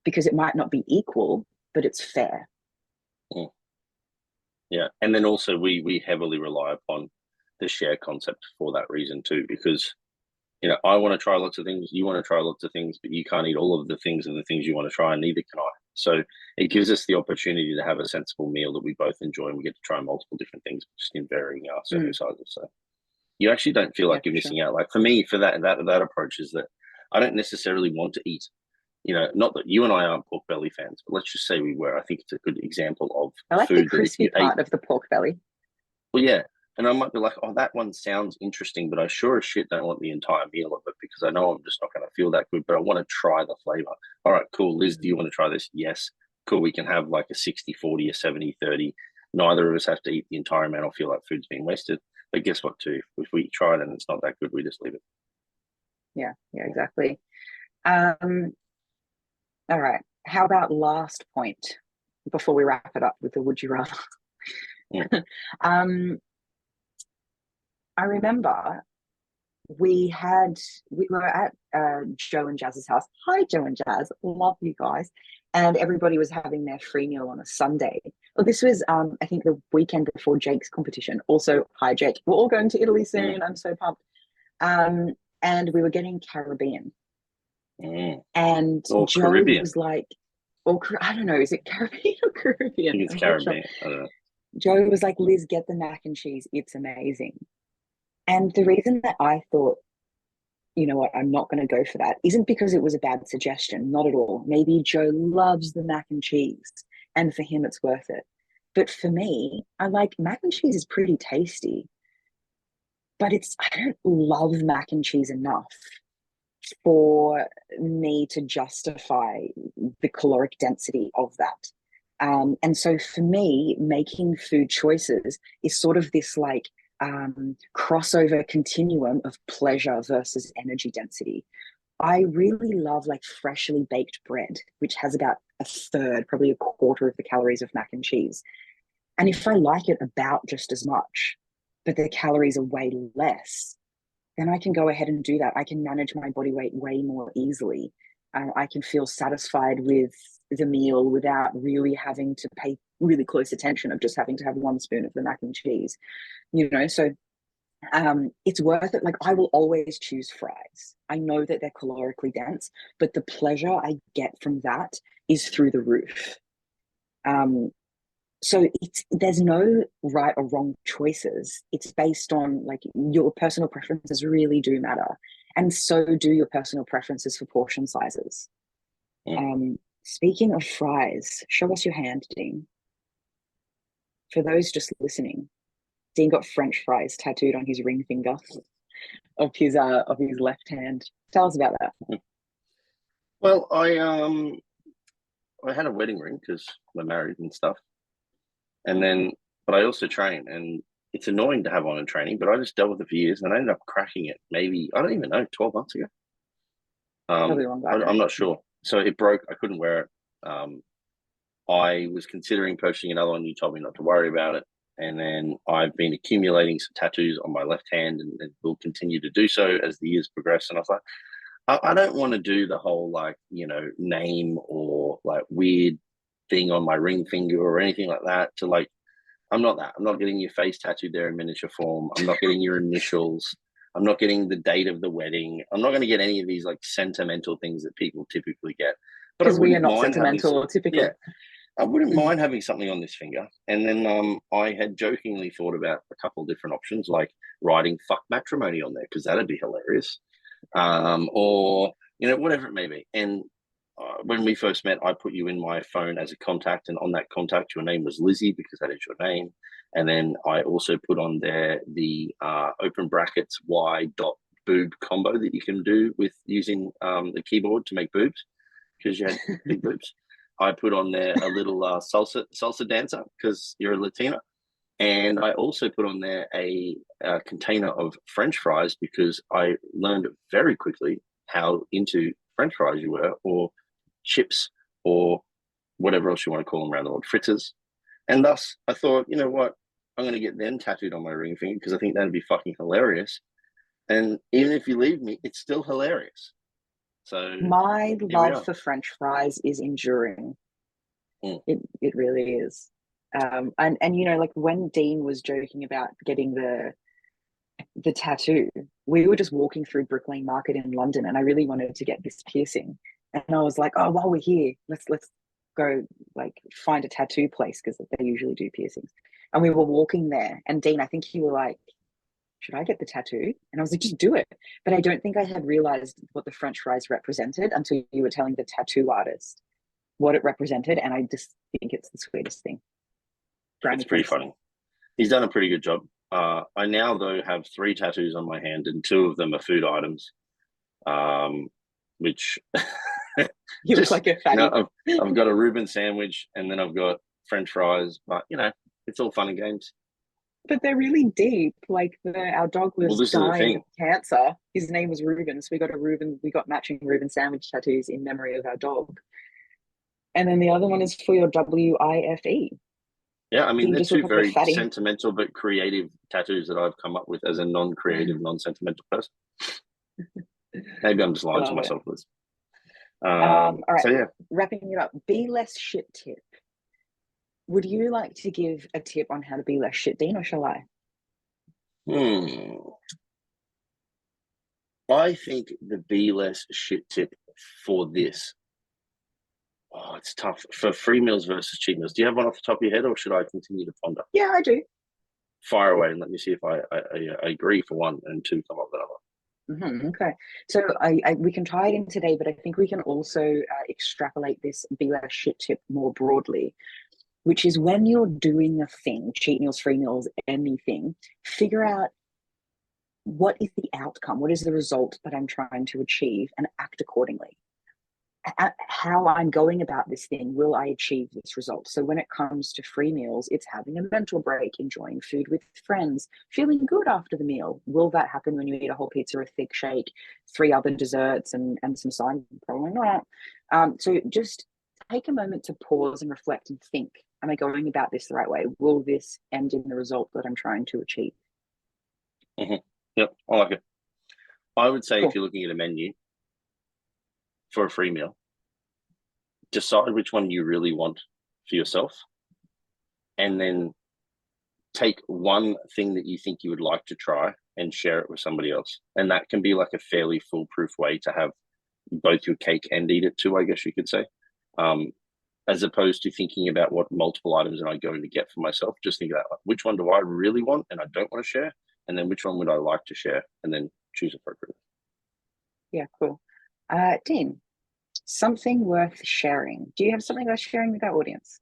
because it might not be equal, but it's fair. Yeah. And then also we heavily rely upon the share concept for that reason too, because I want to try lots of things, you want to try lots of things, but you can't eat all of the things and the things you want to try, and neither can I. So it gives us the opportunity to have a sensible meal that we both enjoy, and we get to try multiple different things just in varying serving sizes. So you actually don't feel like you're missing out. Like for me, for that approach is that I don't necessarily want to eat. Not that you and I aren't pork belly fans, but let's just say we were. I think it's a good example of I like food the crispy part of the pork belly. Well, yeah. And I might be like, oh, that one sounds interesting, but I sure as shit don't want the entire meal of it because I know I'm just not going to feel that good, but I want to try the flavor. All right, cool. Liz, do you want to try this? Yes. Cool. We can have like a 60-40, a 70-30. Neither of us have to eat the entire amount or feel like food's being wasted. But guess what, too? If we try it and it's not that good, we just leave it. Yeah, exactly. All right. How about last point before we wrap it up with the would you rather? I remember we were at Joe and Jazz's house. Hi, Joe and Jazz. Love you guys. And everybody was having their free meal on a Sunday. Well, this was, I think, the weekend before Jake's competition. Also, hi, Jake. We're all going to Italy soon. I'm so pumped. And we were getting Caribbean. And or Joe Caribbean. was like, I don't know, is it Caribbean or Caribbean? I think it's Caribbean. I don't know. Joe was like, Liz, get the mac and cheese. It's amazing. And the reason that I thought, you know what, I'm not going to go for that isn't because it was a bad suggestion. Not at all. Maybe Joe loves the mac and cheese and for him it's worth it. But for me, I like mac and cheese is pretty tasty, but I don't love mac and cheese enough for me to justify the caloric density of that. And so for me, making food choices is sort of this like crossover continuum of pleasure versus energy density. I really love like freshly baked bread, which has about a third, probably a quarter of the calories of mac and cheese. And if I like it about just as much, but the calories are way less, then I can go ahead and do that. I can manage my body weight way more easily. I can feel satisfied with the meal without really having to pay really close attention of just having to have one spoon of the mac and cheese, so it's worth it. Like I will always choose fries. I know that they're calorically dense, but the pleasure I get from that is through the roof. So there's no right or wrong choices. It's based on like your personal preferences really do matter. And so do your personal preferences for portion sizes. Speaking of fries, show us your hand, Dean. For those just listening, Dean got French fries tattooed on his ring finger of his left hand. Tell us about that. Well, I had a wedding ring because we're married and stuff. But I also train, and it's annoying to have on in training, but I just dealt with it for years and I ended up cracking it maybe, I don't even know, 12 months ago. I'm not sure. So it broke. I couldn't wear it. I was considering purchasing another one. You told me not to worry about it. And then I've been accumulating some tattoos on my left hand and will continue to do so as the years progress. And I was like, I don't want to do the whole name or like weird thing on my ring finger or anything like that to like, I'm not that. I'm not getting your face tattooed there in miniature form. I'm not getting your initials. I'm not getting the date of the wedding. I'm not going to get any of these like sentimental things that people typically get. Because we are not sentimental typically. Yeah, I wouldn't mind having something on this finger. And then I had jokingly thought about a couple of different options, like writing "fuck matrimony" on there because that'd be hilarious, or whatever it may be. And when we first met, I put you in my phone as a contact, and on that contact, your name was Lizzy because that is your name. And then I also put on there the open brackets Y dot boob combo that you can do with using the keyboard to make boobs because you had big boobs. I put on there a little salsa dancer because you're a Latina. And I also put on there a container of French fries because I learned very quickly how into French fries you were, or chips, or whatever else you want to call them around the world, fritters. And thus, I thought, you know what? I'm going to get them tattooed on my ring finger because I think that'd be fucking hilarious. And even if you leave me, it's still hilarious. So my love for French fries is enduring. It really is. And you know, like when Dean was joking about getting the tattoo, we were just walking through Brick Lane Market in London, and I really wanted to get this piercing. And I was like, oh, while we're here, let's go like find a tattoo place because they usually do piercings. And we were walking there, and Dean, I think you were like, should I get the tattoo? And I was like, just do it. But I don't think I had realized what the French fries represented until you were telling the tattoo artist what it represented. And I just think it's the sweetest thing. It's pretty funny. He's done a pretty good job. I now, though, have 3 tattoos on my hand, and 2 of them are food items, which you look like a fatty. I've got a Reuben sandwich, and then I've got French fries, but you know, it's all fun and games. But they're really deep. Like our dog was dying of cancer. His name was Reuben, so we got matching Reuben sandwich tattoos in memory of our dog. And then the other one is for your WIFE. Yeah, I mean, they're 2 very sentimental but creative tattoos that I've come up with as a non-creative, non-sentimental person. Maybe I'm just lying to myself, Liz. All right, so yeah. Wrapping it up, be less shit tip. Would you like to give a tip on how to be less shit, Dean, or shall I? I think the be less shit tip for this. Oh, it's tough. For free meals versus cheat meals. Do you have one off the top of your head, or should I continue to ponder? Yeah, I do. Fire away and let me see if I agree for 1 and 2 come up with another. Okay, so we can tie it in today, but I think we can also extrapolate this be less shit tip more broadly, which is when you're doing a thing, cheat meals, free meals, anything, figure out what is the outcome, what is the result that I'm trying to achieve, and act accordingly. How I'm going about this thing, will I achieve this result? So when it comes to free meals, it's having a mental break, enjoying food with friends, feeling good after the meal. Will that happen when you eat a whole pizza, a thick shake, 3 other desserts, and some sides? Probably not. So just take a moment to pause and reflect and think, am I going about this the right way? Will this end in the result that I'm trying to achieve? Yep, I like it. I would say if you're looking at a menu for a free meal, decide which one you really want for yourself, and then take one thing that you think you would like to try and share it with somebody else. And that can be like a fairly foolproof way to have both your cake and eat it too, I guess you could say. As opposed to thinking about what multiple items am I going to get for myself. Just think about which one do I really want and I don't want to share, and then which one would I like to share, and then choose appropriately. Yeah, cool. Dean, something worth sharing. Do you have something worth sharing with our audience?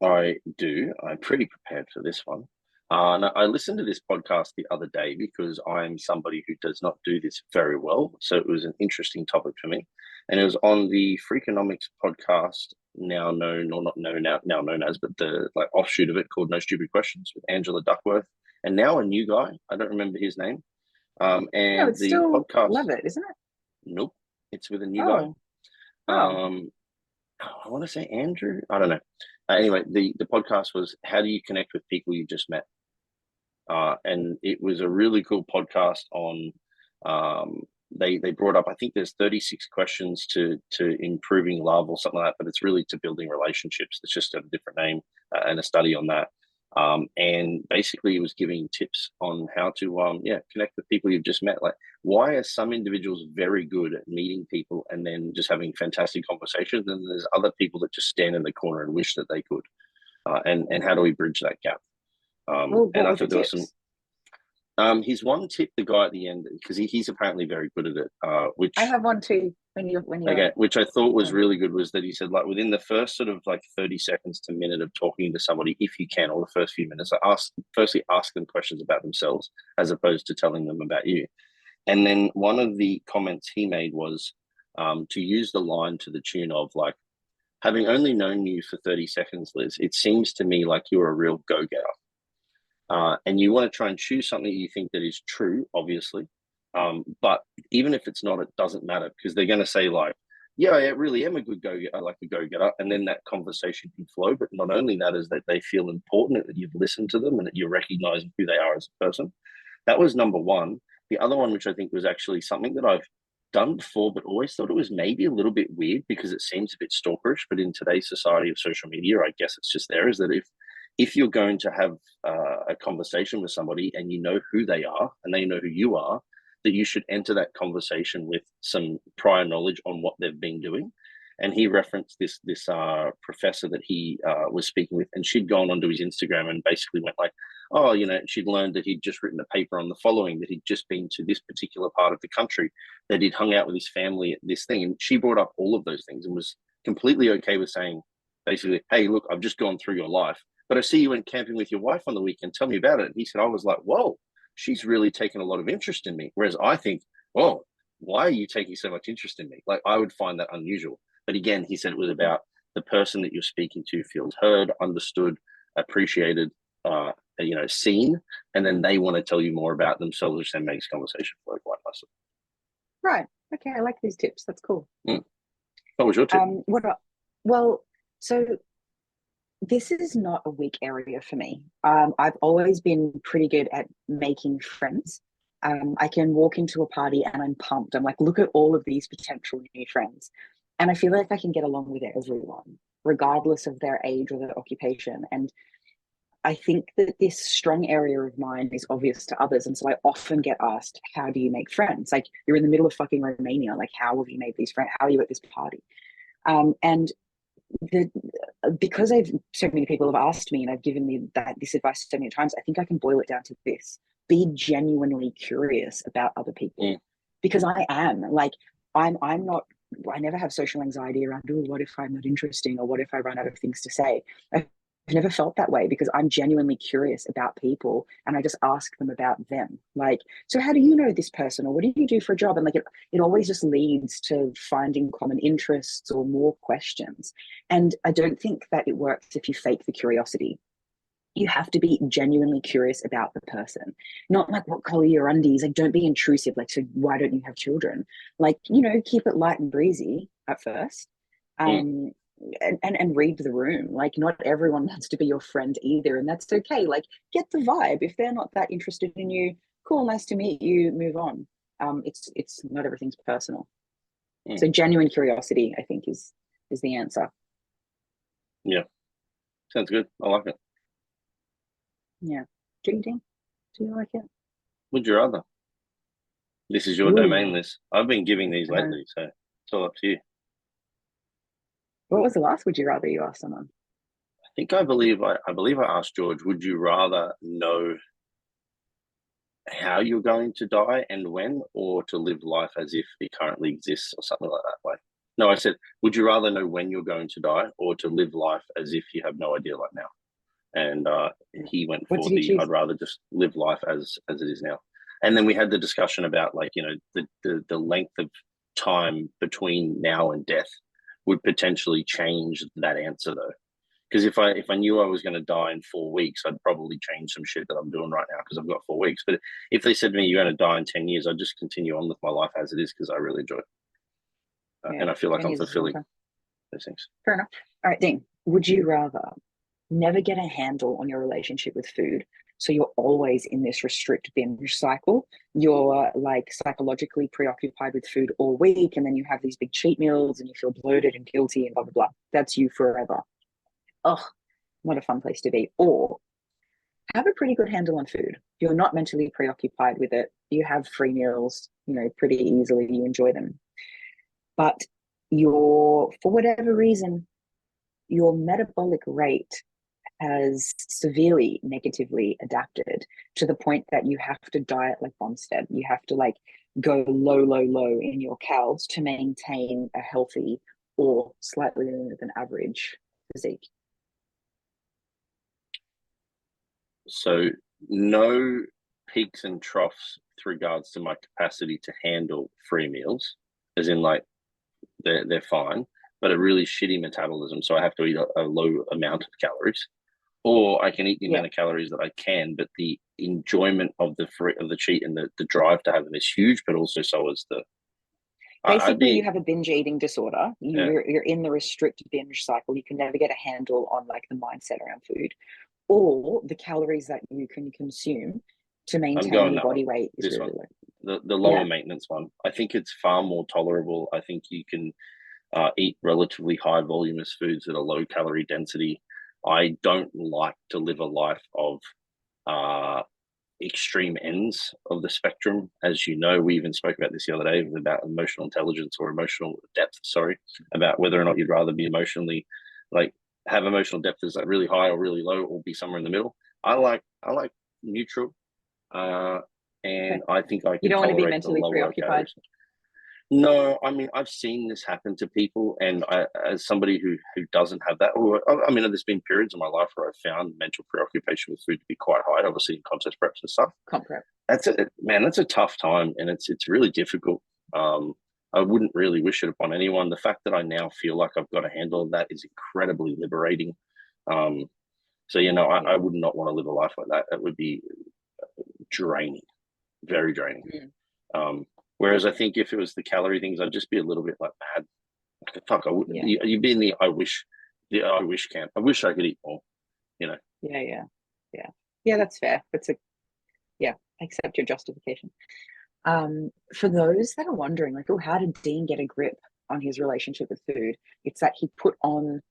I do. I'm pretty prepared for this one. I listened to this podcast the other day because I'm somebody who does not do this very well. So it was an interesting topic for me. And it was on the Freakonomics podcast, now known, or not known now known as, but the like offshoot of it called No Stupid Questions with Angela Duckworth. And now a new guy. I don't remember his name. And no, it's the still podcast, love it, isn't it? Nope. It's with a new guy. I want to say Andrew. I don't know. Anyway, the podcast was how do you connect with people you just met? And it was a really cool podcast on. They brought up, I think there's 36 questions to improving love or something like that, but it's really to building relationships. It's just a different name and a study on that. And basically it was giving tips on how to connect with people you've just met. Like, why are some individuals very good at meeting people and then just having fantastic conversations, and there's other people that just stand in the corner and wish that they could, and how do we bridge that gap? And I thought there was some his one tip, the guy at the end, because he's apparently very good at it, which I have one too. Which I thought was really good, was that he said, like, within the first sort of like 30 seconds to minute of talking to somebody, if you can, or the first few minutes, firstly ask them questions about themselves as opposed to telling them about you. And then one of the comments he made was to use the line to the tune of, like, having only known you for 30 seconds, Liz, it seems to me like you're a real go-getter. And you want to try and choose something you think that is true, obviously. But even if it's not, it doesn't matter, because they're going to say like, yeah, I really am a good go-getter, like a go-getter. And then that conversation can flow. But not only that, is that they feel important, that you've listened to them and that you're recognizing who they are as a person. That was number one. The other one, which I think was actually something that I've done before, but always thought it was maybe a little bit weird because it seems a bit stalkerish. But in today's society of social media, I guess it's just there, is that if you're going to have a conversation with somebody and you know who they are and they know who you are, that you should enter that conversation with some prior knowledge on what they've been doing. And he referenced this professor that he was speaking with, and she'd gone onto his Instagram and basically went like, oh, she'd learned that he'd just written a paper on the following, that he'd just been to this particular part of the country, that he'd hung out with his family at this thing. And she brought up all of those things and was completely okay with saying, basically, hey, look, I've just gone through your life, but I see you went camping with your wife on the weekend. Tell me about it. And he said, I was like, whoa, she's really taken a lot of interest in me. Whereas I think, well, why are you taking so much interest in me? Like, I would find that unusual. But again, he said it was about the person that you're speaking to feels heard, understood, appreciated, seen, and then they want to tell you more about themselves, which then makes conversation flow quite nicely. Right. Okay. I like these tips. That's cool. What was your tip? So this is not a weak area for me. I've always been pretty good at making friends. I can walk into a party and I'm pumped. I'm like, look at all of these potential new friends. And I feel like I can get along with everyone, regardless of their age or their occupation. And I think that this strong area of mine is obvious to others. And so I often get asked, how do you make friends? Like, you're in the middle of fucking Romania. Like, how have you made these friends? How are you at this party? And because so many people have asked me and I've given me this advice so many times, I think I can boil it down to this: be genuinely curious about other people. Because I am like, I never have social anxiety around, oh, what if I'm not interesting, or what if I run out of things to say? I've never felt that way because I'm genuinely curious about people and I just ask them about them. Like, so how do you know this person, or what do you do for a job? And like, it always just leads to finding common interests or more questions. And I don't think that it works if you fake the curiosity. You have to be genuinely curious about the person, not like, what color your undies. Like, don't be intrusive. Like, so why don't you have children? Like, keep it light and breezy at first. And read the room. Like, not everyone wants to be your friend either, and that's okay. Like, get the vibe. If they're not that interested in you, cool, nice to meet you, move on. It's not everything's personal. So genuine curiosity, I think, is the answer. Yeah, sounds good. I like it. Yeah. Do you like it? Would you rather? This is your domain, Liz. I've been giving these lately, so it's all up to you. What was the last would you rather you asked someone? I believe I asked George, would you rather know how you're going to die and when, or to live life as if it currently exists, or something like that? Like, no, I said, would you rather know when you're going to die, or to live life as if you have no idea right now? And he went for I'd rather just live life as it is now. And then we had the discussion about, like, the length of time between now and death would potentially change that answer, though. Because if I knew I was going to die in 4 weeks, I'd probably change some shit that I'm doing right now because I've got 4 weeks. But if they said to me, you're going to die in 10 years, I'd just continue on with my life as it is because I really enjoy it. And I feel like I'm fulfilling those things. Fair enough. All right, Dean, would you rather never get a handle on your relationship with food, so you're always in this restrict binge cycle? You're like psychologically preoccupied with food all week, and then you have these big cheat meals and you feel bloated and guilty and blah, blah, blah. That's you forever. Oh, what a fun place to be. Or have a pretty good handle on food. You're not mentally preoccupied with it. You have free meals, pretty easily. You enjoy them. But for whatever reason, your metabolic rate has severely negatively adapted to the point that you have to diet like Bonstead. You have to like go low, low, low in your calories to maintain a healthy or slightly lower than average physique. So no peaks and troughs with regards to my capacity to handle free meals, as in like they're fine, but a really shitty metabolism. So I have to eat a low amount of calories. or I can eat the amount of calories that I can, but the enjoyment of the cheat and the drive to have them is huge, but also so is the. Basically, you have a binge eating disorder. You're in the restrict binge cycle. You can never get a handle on like the mindset around food, or the calories that you can consume to maintain your body weight is really low. The lower maintenance one. I think it's far more tolerable. I think you can eat relatively high voluminous foods at a low calorie density. I don't like to live a life of extreme ends of the spectrum. As you know, we even spoke about this the other day about emotional intelligence or emotional depth, about whether or not you'd rather be emotionally have emotional depth as like really high or really low, or be somewhere in the middle. I like neutral. And I think I can. You don't want to be mentally preoccupied. Calories. No, I mean, I've seen this happen to people, and as somebody who doesn't have that, or I mean, there's been periods in my life where I've found mental preoccupation with food to be quite high, obviously in contest preps and stuff. Comp prep. That's a tough time, and it's really difficult. I wouldn't really wish it upon anyone. The fact that I now feel like I've got a handle on that is incredibly liberating. So, I would not want to live a life like that. It would be draining, very draining. Whereas I think if it was the calorie things, I'd just be a little bit like mad. Fuck, I would. Yeah. You'd be in the I wish camp. I wish I could eat more. Yeah. That's fair. Accept your justification. For those that are wondering, like, how did Dean get a grip on his relationship with food? It's that he put on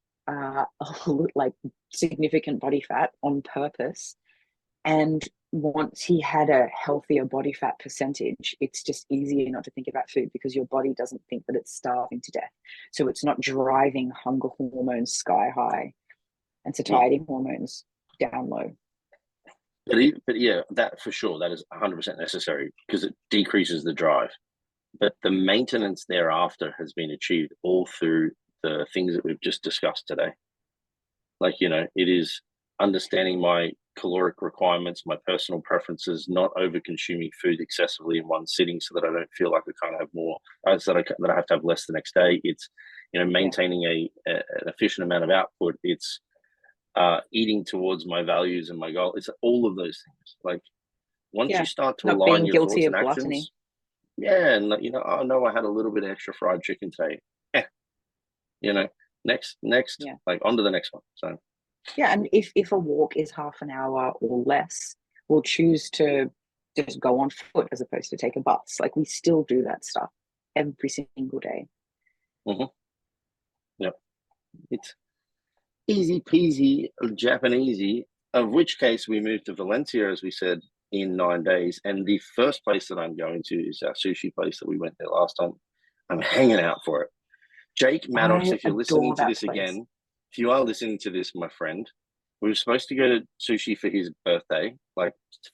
like significant body fat on purpose, and once he had a healthier body fat percentage, it's just easier not to think about food because your body doesn't think that it's starving to death. So it's not driving hunger hormones sky high and satiety hormones down low. But yeah, that for sure, that is 100% necessary because it decreases the drive. But the maintenance thereafter has been achieved all through the things that we've just discussed today. It is understanding my caloric requirements, my personal preferences, not over consuming food excessively in one sitting so that I don't feel like I can't have more, so that I have to have less the next day. It's, maintaining an efficient amount of output. It's eating towards my values and my goal. It's all of those things. Once you start to align your thoughts and actions, and oh no, I had a little bit of extra fried chicken today. Next, on to the next one. So. Yeah, and if a walk is half an hour or less, we'll choose to just go on foot as opposed to take a bus. We still do that stuff every single day. Yep. It's easy peasy Japanesey, of which case we moved to Valencia, as we said, in 9 days. And the first place that I'm going to is our sushi place that we went there last time. I'm hanging out for it. Jake Maddox, if you're listening to this again, if you are listening to this, my friend, we were supposed to go to sushi for his birthday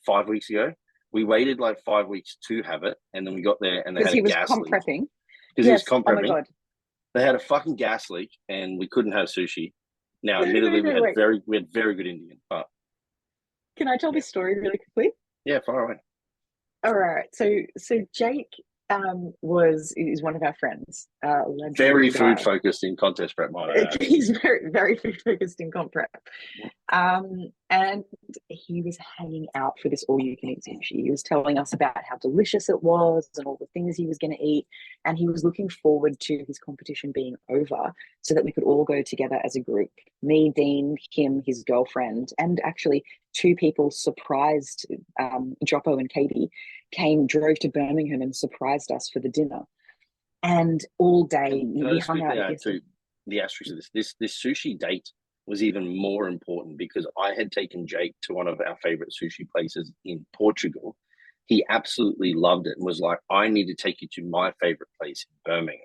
5 weeks ago. We waited 5 weeks to have it, and then we got there and they had a gas leak. Because he was comp prepping. Oh my God. They had a fucking gas leak and we couldn't have sushi. Now, admittedly, we had very good Indian. But can I tell this story really quickly? Yeah, far away. All right. So Jake is one of our friends. Very food focused in contest prep. He's very, very food focused in comp prep. And he was hanging out for this all you can eat sushi. He was telling us about how delicious it was and all the things he was going to eat. And he was looking forward to his competition being over so that we could all go together as a group. Me, Dean, him, his girlfriend, and actually 2 people surprised, Joppo and Katie, drove to Birmingham and surprised us for the dinner. And all day we hung out. The asterisk of this sushi date was even more important because I had taken Jake to one of our favorite sushi places in Portugal. He absolutely loved it and was like, I need to take you to my favorite place in Birmingham.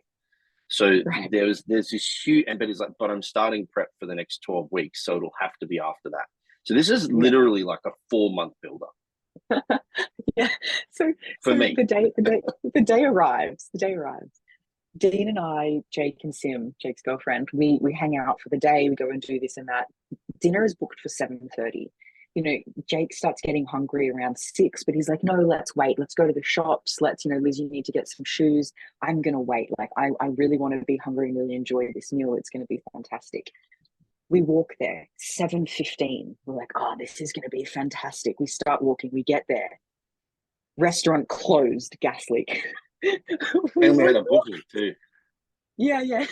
So there's this huge, but he's like, but I'm starting prep for the next 12 weeks, so it'll have to be after that. So this is literally like a 4-month build-up. Yeah. So for me, the day arrives. Dean and I, Jake and Sim, Jake's girlfriend, we hang out for the day. We go and do this and that. Dinner is booked for 7:30. Jake starts getting hungry around 6, but he's like, no, let's wait. Let's go to the shops. Let's, Liz, you need to get some shoes. I'm going to wait. I really want to be hungry and really enjoy this meal. It's going to be fantastic. We walk there, 7:15. We're like, oh, this is going to be fantastic. We start walking, we get there. Restaurant closed, gas leak. And we had a booking too. Yeah.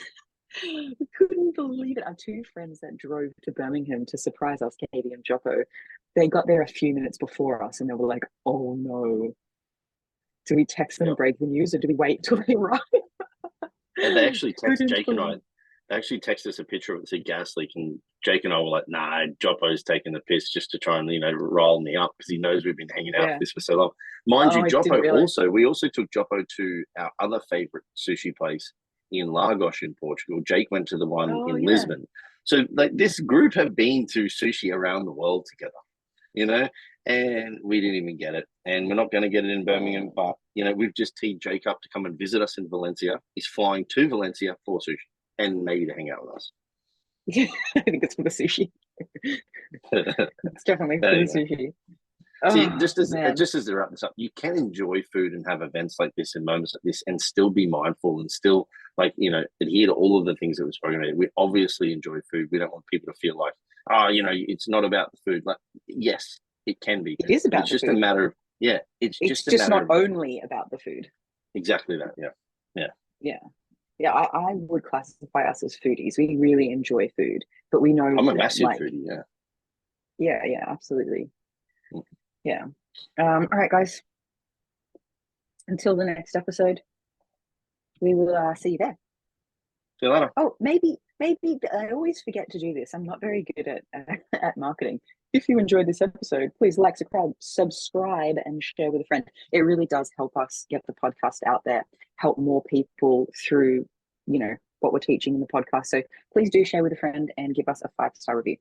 We couldn't believe it. Our two friends that drove to Birmingham to surprise us, Katie and Jocko, they got there a few minutes before us and they were like, oh no. Do we text them and break the news, or do we wait till they arrive? And they actually texted Jake and I. They actually texted us a picture of it, said gas leak, and Jake and I were like, nah, Joppo's taking the piss just to try and, roll me up because he knows we've been hanging out for this for so long. Mind you, Joppo we also took Joppo to our other favourite sushi place in Lagos in Portugal. Jake went to the one in Lisbon. So this group have been to sushi around the world together, and we didn't even get it. And we're not going to get it in Birmingham, but, we've just teed Jake up to come and visit us in Valencia. He's flying to Valencia for sushi and maybe to hang out with us. I think it's for the sushi. It's definitely for the sushi. See, just as they wrap this up, you can enjoy food and have events like this and moments like this and still be mindful and still, adhere to all of the things that we've spoken about. We obviously enjoy food. We don't want people to feel like, it's not about the food. Like, yes, it can be. It is about it's just a matter of, it's just not only about the food. Exactly that, Yeah, I would classify us as foodies. We really enjoy food, but we know I'm a massive foodie, Yeah, absolutely. Yeah. All right, guys. Until the next episode, we will see you there. See you later. Oh, maybe I always forget to do this. I'm not very good at marketing. If you enjoyed this episode, please like, subscribe, and share with a friend. It really does help us get the podcast out there, help more people through, what we're teaching in the podcast. So please do share with a friend and give us a 5-star review.